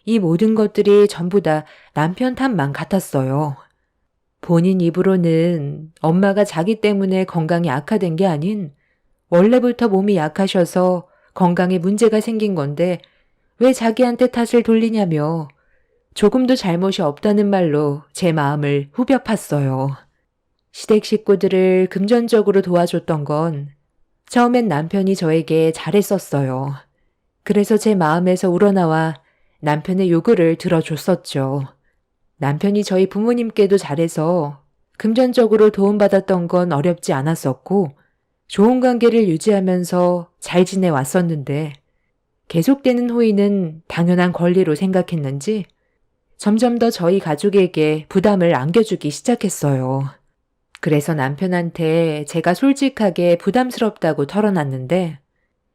이 모든 것들이 전부 다 남편 탓만 같았어요. 본인 입으로는 엄마가 자기 때문에 건강이 악화된 게 아닌 원래부터 몸이 약하셔서 건강에 문제가 생긴 건데 왜 자기한테 탓을 돌리냐며 조금도 잘못이 없다는 말로 제 마음을 후벼 팠어요. 시댁 식구들을 금전적으로 도와줬던 건 처음엔 남편이 저에게 잘했었어요. 그래서 제 마음에서 우러나와 남편의 요구를 들어줬었죠. 남편이 저희 부모님께도 잘해서 금전적으로 도움받았던 건 어렵지 않았었고 좋은 관계를 유지하면서 잘 지내왔었는데 계속되는 호의는 당연한 권리로 생각했는지 점점 더 저희 가족에게 부담을 안겨주기 시작했어요. 그래서 남편한테 제가 솔직하게 부담스럽다고 털어놨는데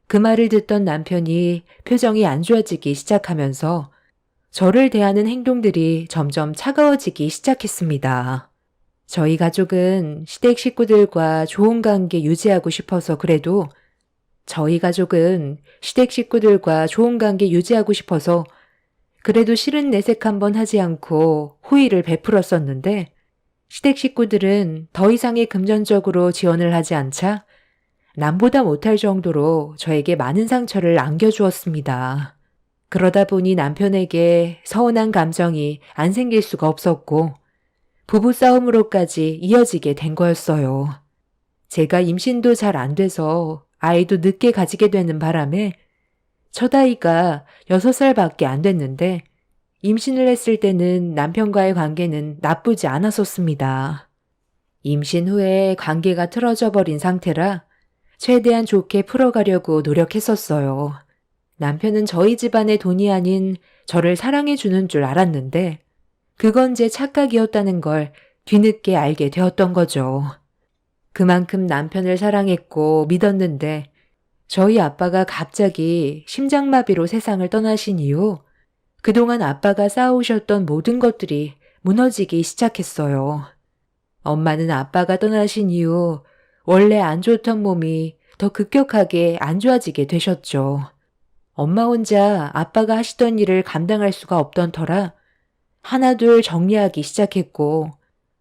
그 말을 듣던 남편이 표정이 안 좋아지기 시작하면서 저를 대하는 행동들이 점점 차가워지기 시작했습니다. 저희 가족은 시댁 식구들과 좋은 관계 유지하고 싶어서 그래도 싫은 내색 한번 하지 않고 호의를 베풀었었는데 시댁 식구들은 더 이상의 금전적으로 지원을 하지 않자 남보다 못할 정도로 저에게 많은 상처를 안겨주었습니다. 그러다 보니 남편에게 서운한 감정이 안 생길 수가 없었고 부부싸움으로까지 이어지게 된 거였어요. 제가 임신도 잘 안 돼서 아이도 늦게 가지게 되는 바람에 첫 아이가 6살밖에 안 됐는데 임신을 했을 때는 남편과의 관계는 나쁘지 않았었습니다. 임신 후에 관계가 틀어져 버린 상태라 최대한 좋게 풀어가려고 노력했었어요. 남편은 저희 집안의 돈이 아닌 저를 사랑해 주는 줄 알았는데 그건 제 착각이었다는 걸 뒤늦게 알게 되었던 거죠. 그만큼 남편을 사랑했고 믿었는데 저희 아빠가 갑자기 심장마비로 세상을 떠나신 이후 그동안 아빠가 쌓아오셨던 모든 것들이 무너지기 시작했어요. 엄마는 아빠가 떠나신 이후 원래 안 좋던 몸이 더 급격하게 안 좋아지게 되셨죠. 엄마 혼자 아빠가 하시던 일을 감당할 수가 없던 터라 하나둘 정리하기 시작했고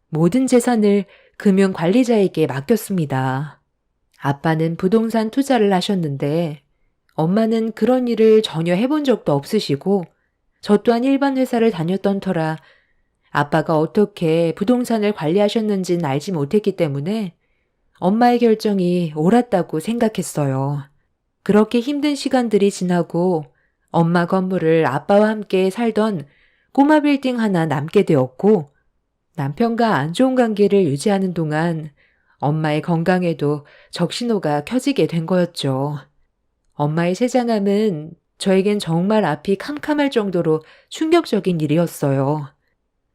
모든 재산을 금융관리자에게 맡겼습니다. 아빠는 부동산 투자를 하셨는데 엄마는 그런 일을 전혀 해본 적도 없으시고 저 또한 일반 회사를 다녔던 터라 아빠가 어떻게 부동산을 관리하셨는지는 알지 못했기 때문에 엄마의 결정이 옳았다고 생각했어요. 그렇게 힘든 시간들이 지나고 엄마 건물을 아빠와 함께 살던 꼬마 빌딩 하나 남게 되었고 남편과 안 좋은 관계를 유지하는 동안 엄마의 건강에도 적신호가 켜지게 된 거였죠. 엄마의 췌장암은 저에겐 정말 앞이 캄캄할 정도로 충격적인 일이었어요.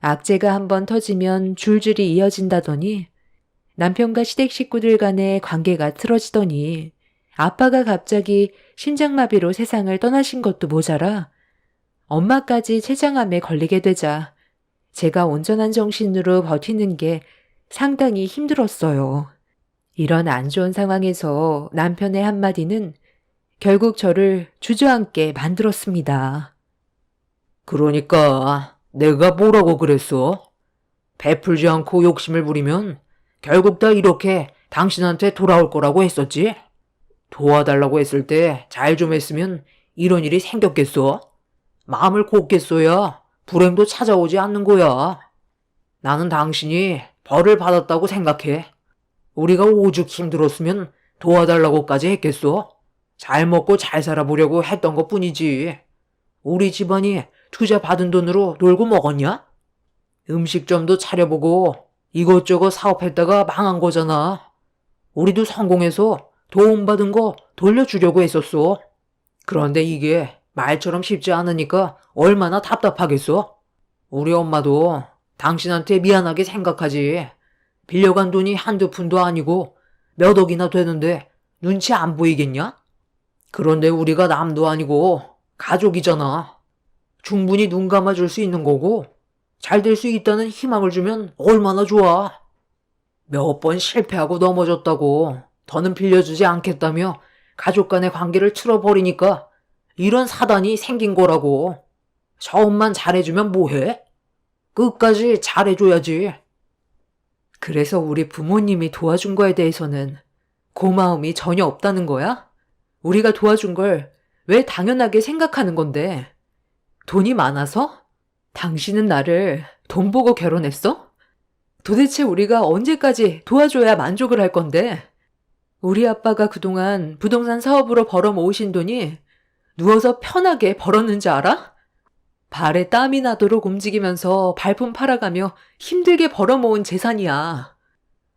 악재가 한번 터지면 줄줄이 이어진다더니 남편과 시댁 식구들 간의 관계가 틀어지더니 아빠가 갑자기 심장마비로 세상을 떠나신 것도 모자라 엄마까지 췌장암에 걸리게 되자 제가 온전한 정신으로 버티는 게 상당히 힘들었어요. 이런 안 좋은 상황에서 남편의 한마디는 결국 저를 주저앉게 만들었습니다. 그러니까 내가 뭐라고 그랬어? 베풀지 않고 욕심을 부리면 결국 다 이렇게 당신한테 돌아올 거라고 했었지? 도와달라고 했을 때 잘 좀 했으면 이런 일이 생겼겠어? 마음을 곱겠어야 불행도 찾아오지 않는 거야. 나는 당신이 벌을 받았다고 생각해. 우리가 오죽 힘들었으면 도와달라고까지 했겠어? 잘 먹고 잘 살아보려고 했던 것 뿐이지. 우리 집안이 투자 받은 돈으로 놀고 먹었냐? 음식점도 차려보고 이것저것 사업했다가 망한 거잖아. 우리도 성공해서 도움받은 거 돌려주려고 했었어. 그런데 이게 말처럼 쉽지 않으니까 얼마나 답답하겠어? 우리 엄마도 당신한테 미안하게 생각하지. 빌려간 돈이 한두 푼도 아니고 몇 억이나 되는데 눈치 안 보이겠냐? 그런데 우리가 남도 아니고 가족이잖아. 충분히 눈 감아줄 수 있는 거고 잘 될 수 있다는 희망을 주면 얼마나 좋아. 몇 번 실패하고 넘어졌다고 더는 빌려주지 않겠다며 가족 간의 관계를 틀어버리니까 이런 사단이 생긴 거라고. 처음만 잘해주면 뭐해? 끝까지 잘해줘야지. 그래서 우리 부모님이 도와준 거에 대해서는 고마움이 전혀 없다는 거야? 우리가 도와준 걸 왜 당연하게 생각하는 건데? 돈이 많아서? 당신은 나를 돈 보고 결혼했어? 도대체 우리가 언제까지 도와줘야 만족을 할 건데? 우리 아빠가 그동안 부동산 사업으로 벌어 모으신 돈이 누워서 편하게 벌었는지 알아? 발에 땀이 나도록 움직이면서 발품 팔아가며 힘들게 벌어모은 재산이야.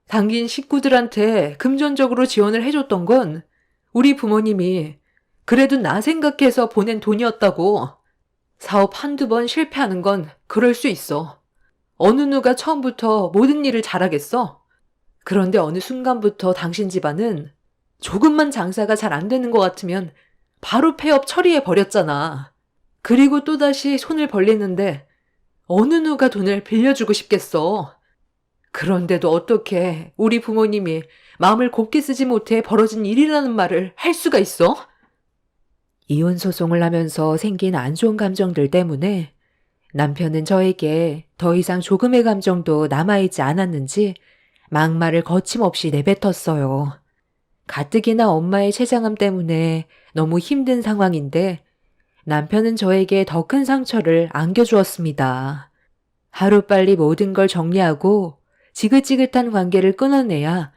당긴 식구들한테 금전적으로 지원을 해줬던 건 우리 부모님이 그래도 나 생각해서 보낸 돈이었다고. 사업 한두 번 실패하는 건 그럴 수 있어. 어느 누가 처음부터 모든 일을 잘하겠어? 그런데 어느 순간부터 당신 집안은 조금만 장사가 잘 안 되는 것 같으면 바로 폐업 처리해 버렸잖아. 그리고 또다시 손을 벌리는데 어느 누가 돈을 빌려주고 싶겠어. 그런데도 어떻게 우리 부모님이 마음을 곱게 쓰지 못해 벌어진 일이라는 말을 할 수가 있어? 이혼 소송을 하면서 생긴 안 좋은 감정들 때문에 남편은 저에게 더 이상 조금의 감정도 남아있지 않았는지 막말을 거침없이 내뱉었어요. 가뜩이나 엄마의 췌장암 때문에 너무 힘든 상황인데 남편은 저에게 더 큰 상처를 안겨주었습니다. 하루빨리 모든 걸 정리하고 지긋지긋한 관계를 끊어내야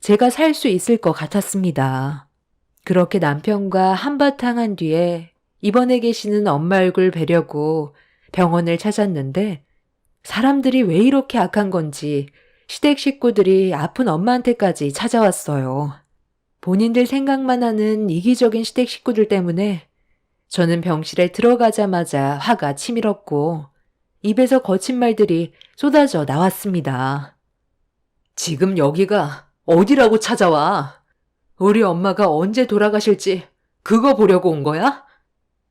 제가 살 수 있을 것 같았습니다. 그렇게 남편과 한바탕 한 뒤에 입원해 계시는 엄마 얼굴 뵈려고 병원을 찾았는데 사람들이 왜 이렇게 악한 건지 시댁 식구들이 아픈 엄마한테까지 찾아왔어요. 본인들 생각만 하는 이기적인 시댁 식구들 때문에 저는 병실에 들어가자마자 화가 치밀었고 입에서 거친 말들이 쏟아져 나왔습니다. 지금 여기가 어디라고 찾아와? 우리 엄마가 언제 돌아가실지 그거 보려고 온 거야?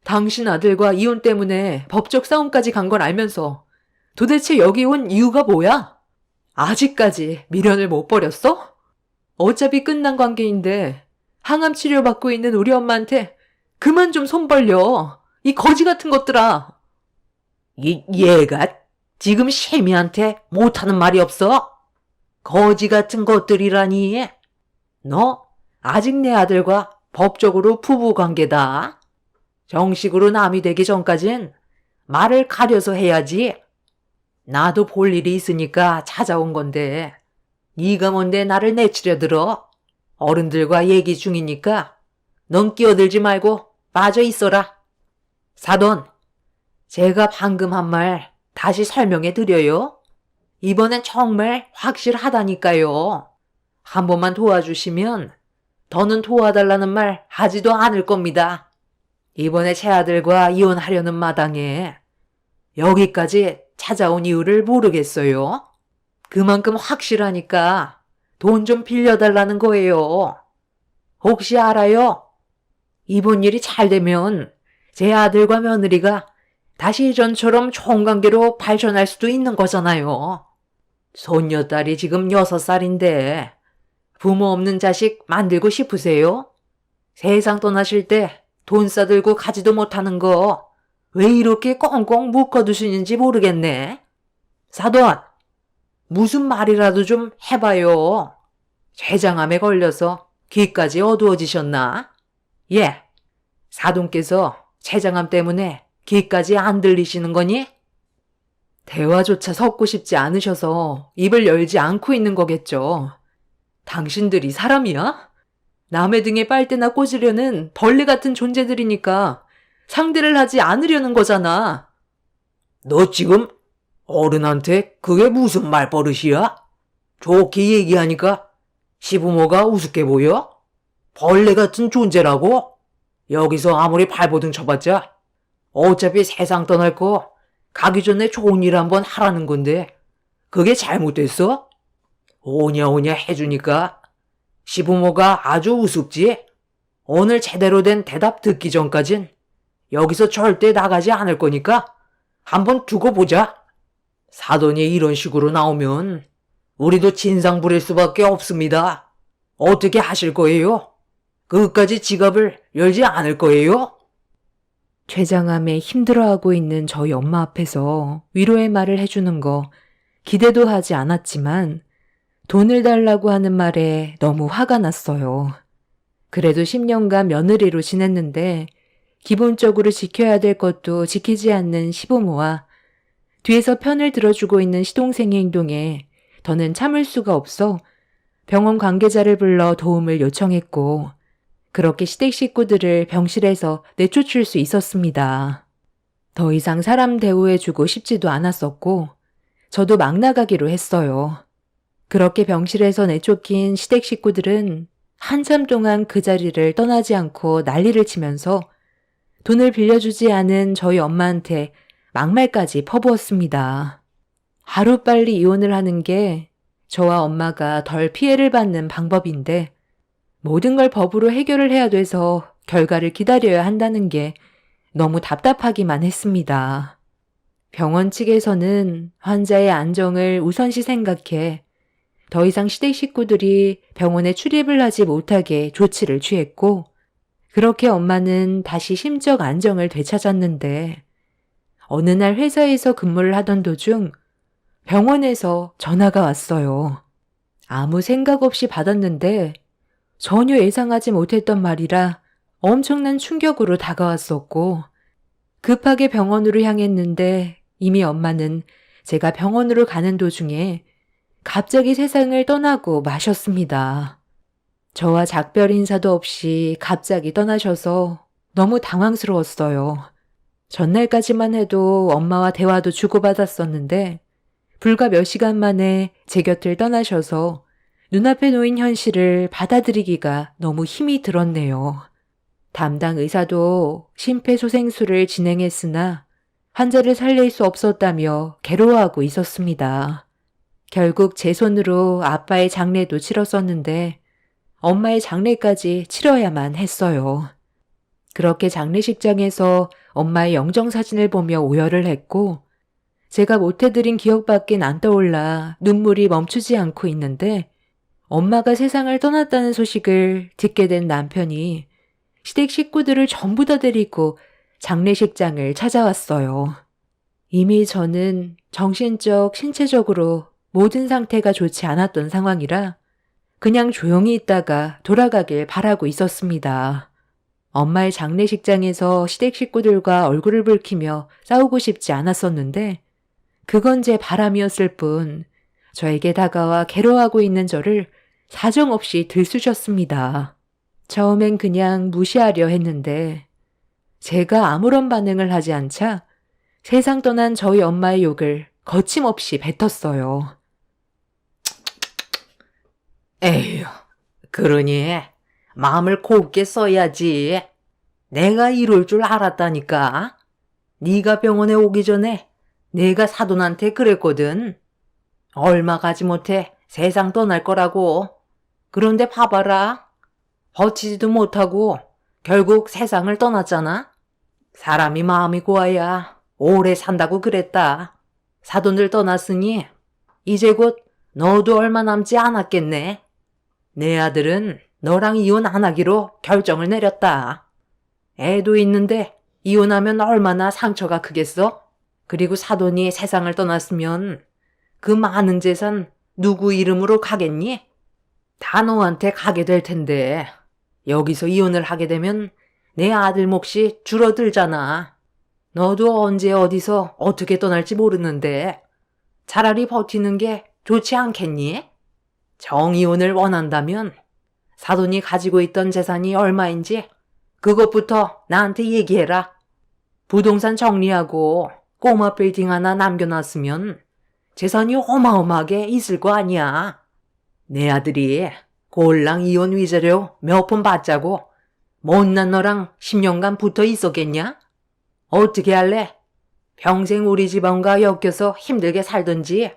당신 아들과 이혼 때문에 법적 싸움까지 간 걸 알면서 도대체 여기 온 이유가 뭐야? 아직까지 미련을 못 버렸어? 어차피 끝난 관계인데 항암 치료받고 있는 우리 엄마한테 그만 좀 손 벌려. 이 거지 같은 것들아. 얘가 지금 셰미한테 못하는 말이 없어? 거지 같은 것들이라니. 너 아직 내 아들과 법적으로 부부관계다. 정식으로 남이 되기 전까진 말을 가려서 해야지. 나도 볼 일이 있으니까 찾아온 건데 네가 뭔데 나를 내치려 들어? 어른들과 얘기 중이니까 넌 끼어들지 말고 빠져 있어라. 사돈, 제가 방금 한 말 다시 설명해 드려요. 이번엔 정말 확실하다니까요. 한 번만 도와주시면 더는 도와달라는 말 하지도 않을 겁니다. 이번에 제 아들과 이혼하려는 마당에 여기까지 찾아온 이유를 모르겠어요. 그만큼 확실하니까 돈 좀 빌려달라는 거예요. 혹시 알아요? 이번 일이 잘 되면 제 아들과 며느리가 다시 예전처럼 좋은 관계로 발전할 수도 있는 거잖아요. 손녀딸이 지금 6살인데 부모 없는 자식 만들고 싶으세요? 세상 떠나실 때 돈 싸들고 가지도 못하는 거 왜 이렇게 꽁꽁 묶어두시는지 모르겠네. 사돈, 무슨 말이라도 좀 해봐요. 췌장암에 걸려서 귀까지 어두워지셨나? 예, 사돈께서 췌장암 때문에 귀까지 안 들리시는 거니? 대화조차 섞고 싶지 않으셔서 입을 열지 않고 있는 거겠죠. 당신들이 사람이야? 남의 등에 빨대나 꽂으려는 벌레 같은 존재들이니까 상대를 하지 않으려는 거잖아. 너 지금 어른한테 그게 무슨 말버릇이야? 좋게 얘기하니까 시부모가 우습게 보여? 벌레 같은 존재라고? 여기서 아무리 발버둥 쳐봤자 어차피 세상 떠날 거 가기 전에 좋은 일 한번 하라는 건데 그게 잘못됐어? 오냐오냐 해주니까 시부모가 아주 우습지? 오늘 제대로 된 대답 듣기 전까진 여기서 절대 나가지 않을 거니까 한번 두고 보자. 사돈이 이런 식으로 나오면 우리도 진상 부릴 수밖에 없습니다. 어떻게 하실 거예요? 끝까지 지갑을 열지 않을 거예요? 췌장암에 힘들어하고 있는 저희 엄마 앞에서 위로의 말을 해주는 거 기대도 하지 않았지만 돈을 달라고 하는 말에 너무 화가 났어요. 그래도 10년간 며느리로 지냈는데 기본적으로 지켜야 될 것도 지키지 않는 시부모와 뒤에서 편을 들어주고 있는 시동생의 행동에 더는 참을 수가 없어 병원 관계자를 불러 도움을 요청했고 그렇게 시댁 식구들을 병실에서 내쫓을 수 있었습니다. 더 이상 사람 대우해주고 싶지도 않았었고 저도 막 나가기로 했어요. 그렇게 병실에서 내쫓긴 시댁 식구들은 한참 동안 그 자리를 떠나지 않고 난리를 치면서 돈을 빌려주지 않은 저희 엄마한테 막말까지 퍼부었습니다. 하루빨리 이혼을 하는 게 저와 엄마가 덜 피해를 받는 방법인데 모든 걸 법으로 해결을 해야 돼서 결과를 기다려야 한다는 게 너무 답답하기만 했습니다. 병원 측에서는 환자의 안정을 우선시 생각해 더 이상 시댁 식구들이 병원에 출입을 하지 못하게 조치를 취했고 그렇게 엄마는 다시 심적 안정을 되찾았는데 어느 날 회사에서 근무를 하던 도중 병원에서 전화가 왔어요. 아무 생각 없이 받았는데 전혀 예상하지 못했던 말이라 엄청난 충격으로 다가왔었고 급하게 병원으로 향했는데 이미 엄마는 제가 병원으로 가는 도중에 갑자기 세상을 떠나고 마셨습니다. 저와 작별 인사도 없이 갑자기 떠나셔서 너무 당황스러웠어요. 전날까지만 해도 엄마와 대화도 주고받았었는데 불과 몇 시간 만에 제 곁을 떠나셔서 눈앞에 놓인 현실을 받아들이기가 너무 힘이 들었네요. 담당 의사도 심폐소생술을 진행했으나 환자를 살릴 수 없었다며 괴로워하고 있었습니다. 결국 제 손으로 아빠의 장례도 치렀었는데 엄마의 장례까지 치러야만 했어요. 그렇게 장례식장에서 엄마의 영정사진을 보며 오열을 했고 제가 못해드린 기억밖엔 안 떠올라 눈물이 멈추지 않고 있는데 엄마가 세상을 떠났다는 소식을 듣게 된 남편이 시댁 식구들을 전부 다 데리고 장례식장을 찾아왔어요. 이미 저는 정신적, 신체적으로 모든 상태가 좋지 않았던 상황이라 그냥 조용히 있다가 돌아가길 바라고 있었습니다. 엄마의 장례식장에서 시댁 식구들과 얼굴을 붉히며 싸우고 싶지 않았었는데 그건 제 바람이었을 뿐 저에게 다가와 괴로워하고 있는 저를 사정없이 들쑤셨습니다. 처음엔 그냥 무시하려 했는데 제가 아무런 반응을 하지 않자 세상 떠난 저희 엄마의 욕을 거침없이 뱉었어요. 에휴, 그러니 마음을 곱게 써야지. 내가 이럴 줄 알았다니까. 네가 병원에 오기 전에 내가 사돈한테 그랬거든. 얼마 가지 못해 세상 떠날 거라고. 그런데 봐봐라. 버티지도 못하고 결국 세상을 떠났잖아. 사람이 마음이 고와야 오래 산다고 그랬다. 사돈들 떠났으니 이제 곧 너도 얼마 남지 않았겠네. 내 아들은 너랑 이혼 안 하기로 결정을 내렸다. 애도 있는데 이혼하면 얼마나 상처가 크겠어? 그리고 사돈이 세상을 떠났으면 그 많은 재산 누구 이름으로 가겠니? 다 너한테 가게 될 텐데 여기서 이혼을 하게 되면 내 아들 몫이 줄어들잖아. 너도 언제 어디서 어떻게 떠날지 모르는데 차라리 버티는 게 좋지 않겠니? 정이혼을 원한다면 사돈이 가지고 있던 재산이 얼마인지 그것부터 나한테 얘기해라. 부동산 정리하고 꼬마 빌딩 하나 남겨놨으면 재산이 어마어마하게 있을 거 아니야. 내 아들이 꼴랑 이혼 위자료 몇 푼 받자고 못난 너랑 10년간 붙어 있었겠냐? 어떻게 할래? 평생 우리 집안과 엮여서 힘들게 살든지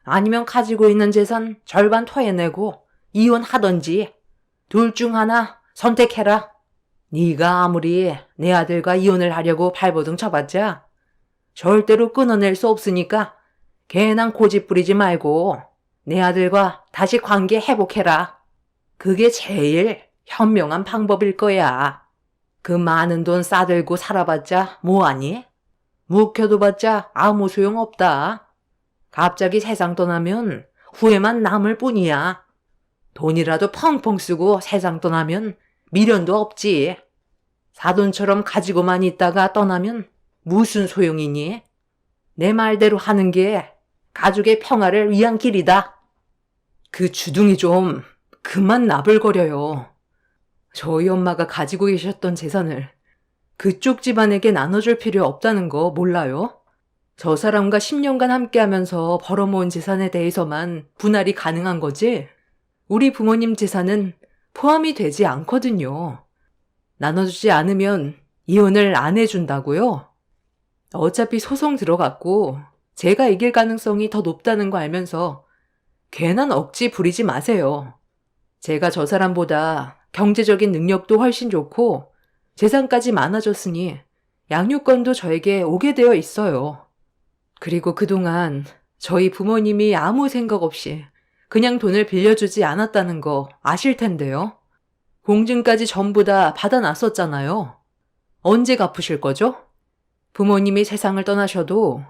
아니면 가지고 있는 재산 절반 토해내고 이혼하든지 둘 중 하나 선택해라. 네가 아무리 내 아들과 이혼을 하려고 발버둥 쳐봤자 절대로 끊어낼 수 없으니까 괜한 고집 부리지 말고 내 아들과 다시 관계 회복해라. 그게 제일 현명한 방법일 거야. 그 많은 돈 싸들고 살아봤자 뭐하니? 묵혀둬봤자 아무 소용 없다. 갑자기 세상 떠나면 후회만 남을 뿐이야. 돈이라도 펑펑 쓰고 세상 떠나면 미련도 없지. 사돈처럼 가지고만 있다가 떠나면 무슨 소용이니? 내 말대로 하는 게 가족의 평화를 위한 길이다. 그 주둥이 좀 그만 나불거려요. 저희 엄마가 가지고 계셨던 재산을 그쪽 집안에게 나눠줄 필요 없다는 거 몰라요? 저 사람과 10년간 함께하면서 벌어모은 재산에 대해서만 분할이 가능한 거지? 우리 부모님 재산은 포함이 되지 않거든요. 나눠주지 않으면 이혼을 안 해준다고요? 어차피 소송 들어갔고 제가 이길 가능성이 더 높다는 거 알면서 괜한 억지 부리지 마세요. 제가 저 사람보다 경제적인 능력도 훨씬 좋고 재산까지 많아졌으니 양육권도 저에게 오게 되어 있어요. 그리고 그동안 저희 부모님이 아무 생각 없이 그냥 돈을 빌려주지 않았다는 거 아실 텐데요. 공증까지 전부 다 받아놨었잖아요. 언제 갚으실 거죠? 부모님이 세상을 떠나셔도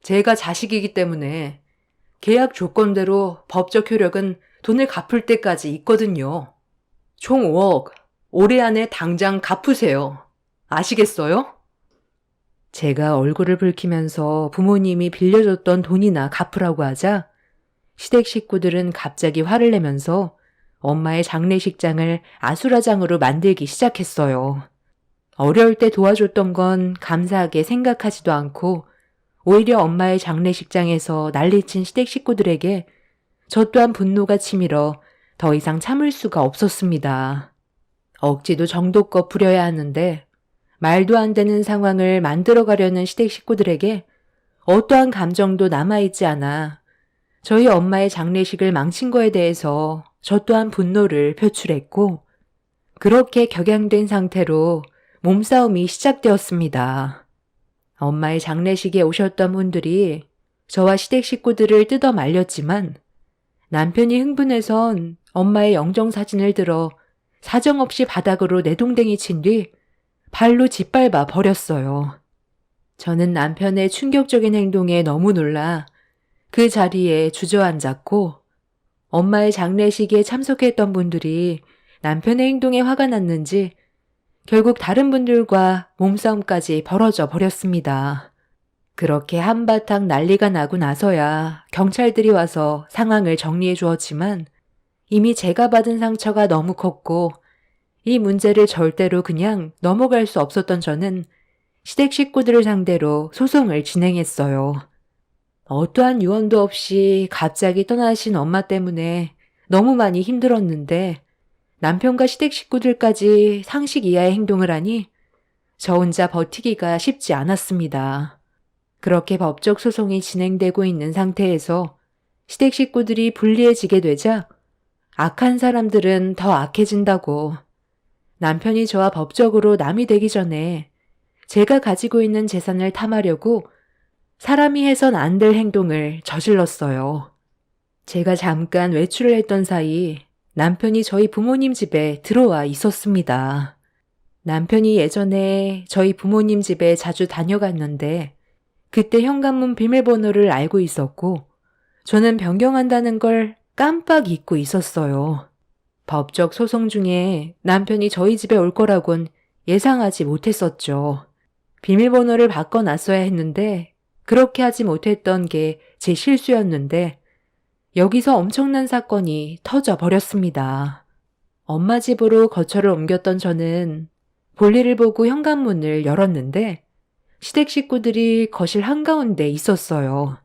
제가 자식이기 때문에 계약 조건대로 법적 효력은 돈을 갚을 때까지 있거든요. 총 5억, 올해 안에 당장 갚으세요. 아시겠어요? 제가 얼굴을 붉히면서 부모님이 빌려줬던 돈이나 갚으라고 하자 시댁 식구들은 갑자기 화를 내면서 엄마의 장례식장을 아수라장으로 만들기 시작했어요. 어려울 때 도와줬던 건 감사하게 생각하지도 않고 오히려 엄마의 장례식장에서 난리친 시댁 식구들에게 저 또한 분노가 치밀어 더 이상 참을 수가 없었습니다. 억지도 정도껏 부려야 하는데 말도 안 되는 상황을 만들어가려는 시댁 식구들에게 어떠한 감정도 남아있지 않아 저희 엄마의 장례식을 망친 거에 대해서 저 또한 분노를 표출했고 그렇게 격양된 상태로 몸싸움이 시작되었습니다. 엄마의 장례식에 오셨던 분들이 저와 시댁 식구들을 뜯어 말렸지만 남편이 흥분해선 엄마의 영정사진을 들어 사정없이 바닥으로 내동댕이 친 뒤 발로 짓밟아 버렸어요. 저는 남편의 충격적인 행동에 너무 놀라 그 자리에 주저앉았고 엄마의 장례식에 참석했던 분들이 남편의 행동에 화가 났는지 결국 다른 분들과 몸싸움까지 벌어져 버렸습니다. 그렇게 한바탕 난리가 나고 나서야 경찰들이 와서 상황을 정리해 주었지만 이미 제가 받은 상처가 너무 컸고 이 문제를 절대로 그냥 넘어갈 수 없었던 저는 시댁 식구들을 상대로 소송을 진행했어요. 어떠한 유언도 없이 갑자기 떠나신 엄마 때문에 너무 많이 힘들었는데 남편과 시댁 식구들까지 상식 이하의 행동을 하니 저 혼자 버티기가 쉽지 않았습니다. 그렇게 법적 소송이 진행되고 있는 상태에서 시댁 식구들이 불리해지게 되자 악한 사람들은 더 악해진다고 남편이 저와 법적으로 남이 되기 전에 제가 가지고 있는 재산을 탐하려고 사람이 해선 안 될 행동을 저질렀어요. 제가 잠깐 외출을 했던 사이 남편이 저희 부모님 집에 들어와 있었습니다. 남편이 예전에 저희 부모님 집에 자주 다녀갔는데 그때 현관문 비밀번호를 알고 있었고 저는 변경한다는 걸 깜빡 잊고 있었어요. 법적 소송 중에 남편이 저희 집에 올 거라곤 예상하지 못했었죠. 비밀번호를 바꿔놨어야 했는데 그렇게 하지 못했던 게 제 실수였는데 여기서 엄청난 사건이 터져 버렸습니다. 엄마 집으로 거처를 옮겼던 저는 볼일을 보고 현관문을 열었는데 시댁 식구들이 거실 한가운데 있었어요.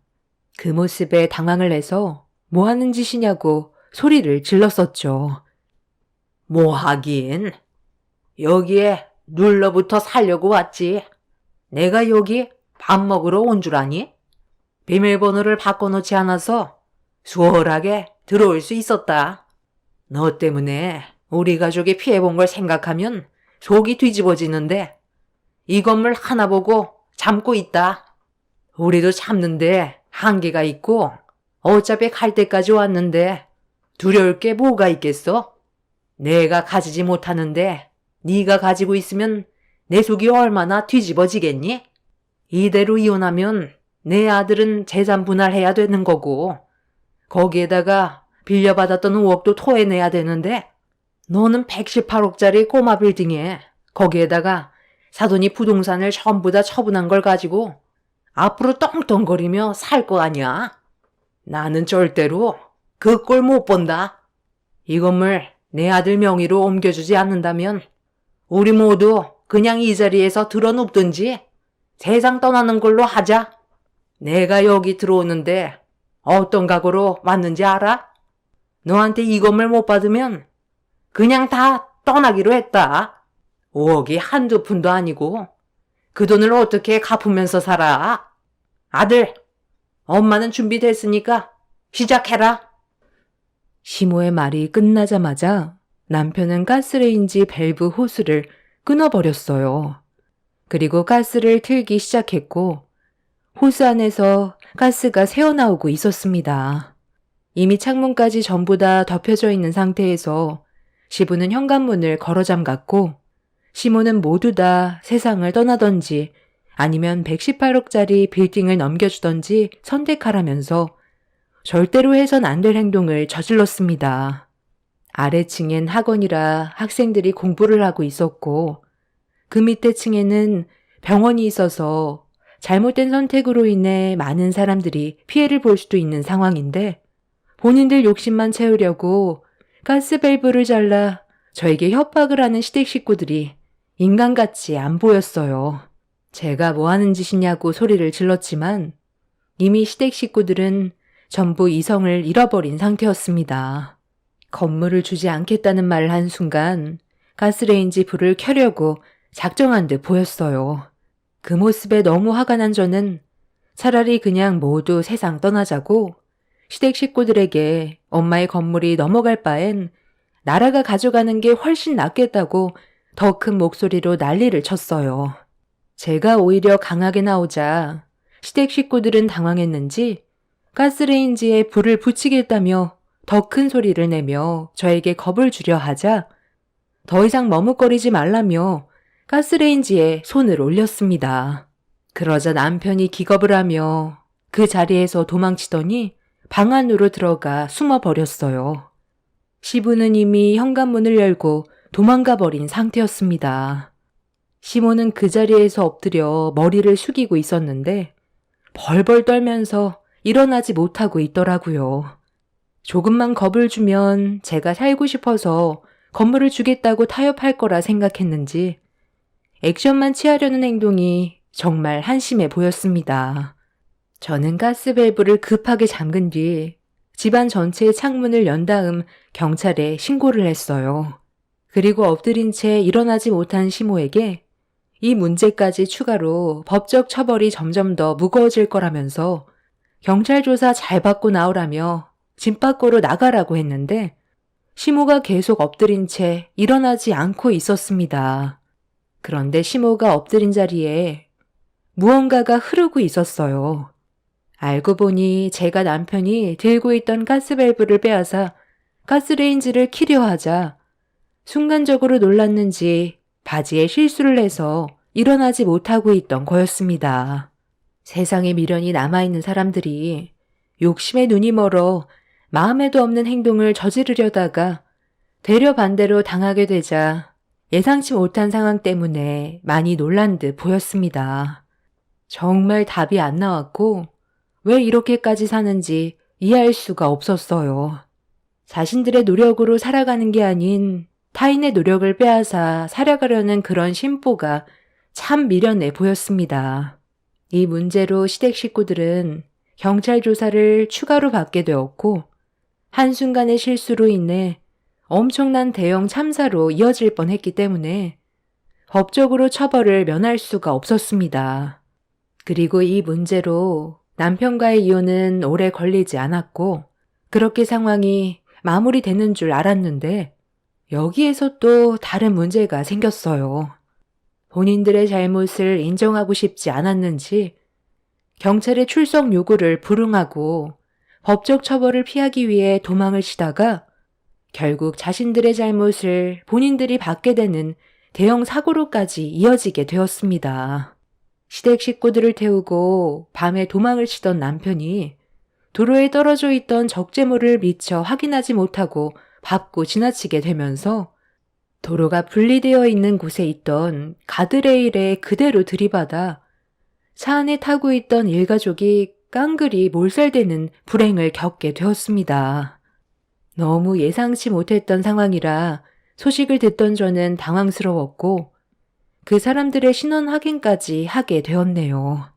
그 모습에 당황을 해서 뭐 하는 짓이냐고 소리를 질렀었죠. 뭐 하긴? 여기에 눌러붙어 살려고 왔지. 내가 여기 밥 먹으러 온 줄 아니? 비밀번호를 바꿔놓지 않아서 수월하게 들어올 수 있었다. 너 때문에 우리 가족이 피해본 걸 생각하면 속이 뒤집어지는데 이 건물 하나 보고 참고 있다. 우리도 참는데 한계가 있고 어차피 갈 때까지 왔는데 두려울 게 뭐가 있겠어? 내가 가지지 못하는데 네가 가지고 있으면 내 속이 얼마나 뒤집어지겠니? 이대로 이혼하면 내 아들은 재산 분할해야 되는 거고 거기에다가 빌려받았던 5억도 토해내야 되는데 너는 118억짜리 꼬마 빌딩에 거기에다가 사돈이 부동산을 전부 다 처분한 걸 가지고 앞으로 떵떵거리며 살 거 아니야. 나는 절대로 그 꼴 못 본다. 이 건물 내 아들 명의로 옮겨주지 않는다면 우리 모두 그냥 이 자리에서 드러눕든지 세상 떠나는 걸로 하자. 내가 여기 들어오는데 어떤 각오로 왔는지 알아? 너한테 이 건물 못 받으면 그냥 다 떠나기로 했다. 5억이 한두 푼도 아니고 그 돈을 어떻게 갚으면서 살아? 아들, 엄마는 준비됐으니까 시작해라. 시모의 말이 끝나자마자 남편은 가스레인지 밸브 호스를 끊어버렸어요. 그리고 가스를 틀기 시작했고 호스 안에서 가스가 새어나오고 있었습니다. 이미 창문까지 전부 다 덮여져 있는 상태에서 시부는 현관문을 걸어 잠갔고 시모는 모두 다 세상을 떠나던지 아니면 118억짜리 빌딩을 넘겨주던지 선택하라면서 절대로 해선 안 될 행동을 저질렀습니다. 아래층엔 학원이라 학생들이 공부를 하고 있었고 그 밑에 층에는 병원이 있어서 잘못된 선택으로 인해 많은 사람들이 피해를 볼 수도 있는 상황인데 본인들 욕심만 채우려고 가스 밸브를 잘라 저에게 협박을 하는 시댁 식구들이 인간같이 안 보였어요. 제가 뭐 하는 짓이냐고 소리를 질렀지만 이미 시댁 식구들은 전부 이성을 잃어버린 상태였습니다. 건물을 주지 않겠다는 말을 한 순간 가스레인지 불을 켜려고 작정한 듯 보였어요. 그 모습에 너무 화가 난 저는 차라리 그냥 모두 세상 떠나자고 시댁 식구들에게 엄마의 건물이 넘어갈 바엔 나라가 가져가는 게 훨씬 낫겠다고 더 큰 목소리로 난리를 쳤어요. 제가 오히려 강하게 나오자 시댁 식구들은 당황했는지 가스레인지에 불을 붙이겠다며 더 큰 소리를 내며 저에게 겁을 주려 하자 더 이상 머뭇거리지 말라며 가스레인지에 손을 올렸습니다. 그러자 남편이 기겁을 하며 그 자리에서 도망치더니 방 안으로 들어가 숨어버렸어요. 시부는 이미 현관문을 열고 도망가 버린 상태였습니다. 시모는 그 자리에서 엎드려 머리를 숙이고 있었는데 벌벌 떨면서 일어나지 못하고 있더라고요. 조금만 겁을 주면 제가 살고 싶어서 건물을 주겠다고 타협할 거라 생각했는지 액션만 취하려는 행동이 정말 한심해 보였습니다. 저는 가스밸브를 급하게 잠근 뒤 집안 전체의 창문을 연 다음 경찰에 신고를 했어요. 그리고 엎드린 채 일어나지 못한 시모에게 이 문제까지 추가로 법적 처벌이 점점 더 무거워질 거라면서 경찰 조사 잘 받고 나오라며 집 밖으로 나가라고 했는데 시모가 계속 엎드린 채 일어나지 않고 있었습니다. 그런데 시모가 엎드린 자리에 무언가가 흐르고 있었어요. 알고 보니 제가 남편이 들고 있던 가스밸브를 빼앗아 가스레인지를 키려 하자 순간적으로 놀랐는지 바지에 실수를 해서 일어나지 못하고 있던 거였습니다. 세상에 미련이 남아있는 사람들이 욕심에 눈이 멀어 마음에도 없는 행동을 저지르려다가 되려 반대로 당하게 되자 예상치 못한 상황 때문에 많이 놀란 듯 보였습니다. 정말 답이 안 나왔고 왜 이렇게까지 사는지 이해할 수가 없었어요. 자신들의 노력으로 살아가는 게 아닌 타인의 노력을 빼앗아 살아가려는 그런 심보가 참 미련해 보였습니다. 이 문제로 시댁 식구들은 경찰 조사를 추가로 받게 되었고 한순간의 실수로 인해 엄청난 대형 참사로 이어질 뻔했기 때문에 법적으로 처벌을 면할 수가 없었습니다. 그리고 이 문제로 남편과의 이혼은 오래 걸리지 않았고 그렇게 상황이 마무리되는 줄 알았는데 여기에서 또 다른 문제가 생겼어요. 본인들의 잘못을 인정하고 싶지 않았는지 경찰의 출석 요구를 불응하고 법적 처벌을 피하기 위해 도망을 치다가 결국 자신들의 잘못을 본인들이 받게 되는 대형 사고로까지 이어지게 되었습니다. 시댁 식구들을 태우고 밤에 도망을 치던 남편이 도로에 떨어져 있던 적재물을 미처 확인하지 못하고 밟고 지나치게 되면서 도로가 분리되어 있는 곳에 있던 가드레일에 그대로 들이받아 차 안에 타고 있던 일가족이 깡그리 몰살되는 불행을 겪게 되었습니다. 너무 예상치 못했던 상황이라 소식을 듣던 저는 당황스러웠고 그 사람들의 신원 확인까지 하게 되었네요.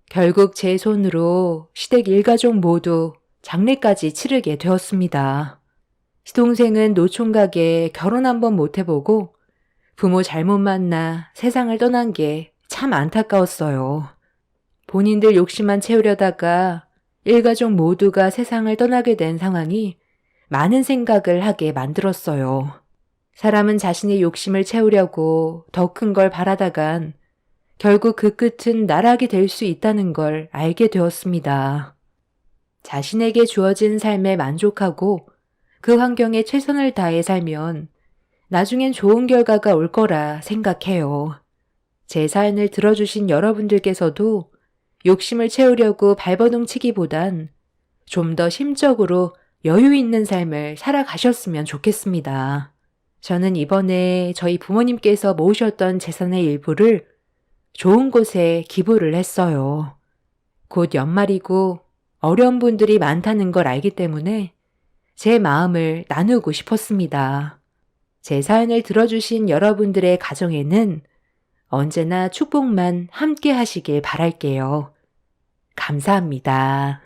결국 제 손으로 시댁 일가족 모두 장례까지 치르게 되었습니다. 시동생은 노총각에 결혼 한번 못 해보고 부모 잘못 만나 세상을 떠난 게 참 안타까웠어요. 본인들 욕심만 채우려다가 일가족 모두가 세상을 떠나게 된 상황이 많은 생각을 하게 만들었어요. 사람은 자신의 욕심을 채우려고 더 큰 걸 바라다간 결국 그 끝은 나락이 될 수 있다는 걸 알게 되었습니다. 자신에게 주어진 삶에 만족하고 그 환경에 최선을 다해 살면 나중엔 좋은 결과가 올 거라 생각해요. 제 사연을 들어주신 여러분들께서도 욕심을 채우려고 발버둥 치기보단 좀 더 심적으로 여유 있는 삶을 살아가셨으면 좋겠습니다. 저는 이번에 저희 부모님께서 모으셨던 재산의 일부를 좋은 곳에 기부를 했어요. 곧 연말이고 어려운 분들이 많다는 걸 알기 때문에 제 마음을 나누고 싶었습니다. 제 사연을 들어주신 여러분들의 가정에는 언제나 축복만 함께 하시길 바랄게요. 감사합니다.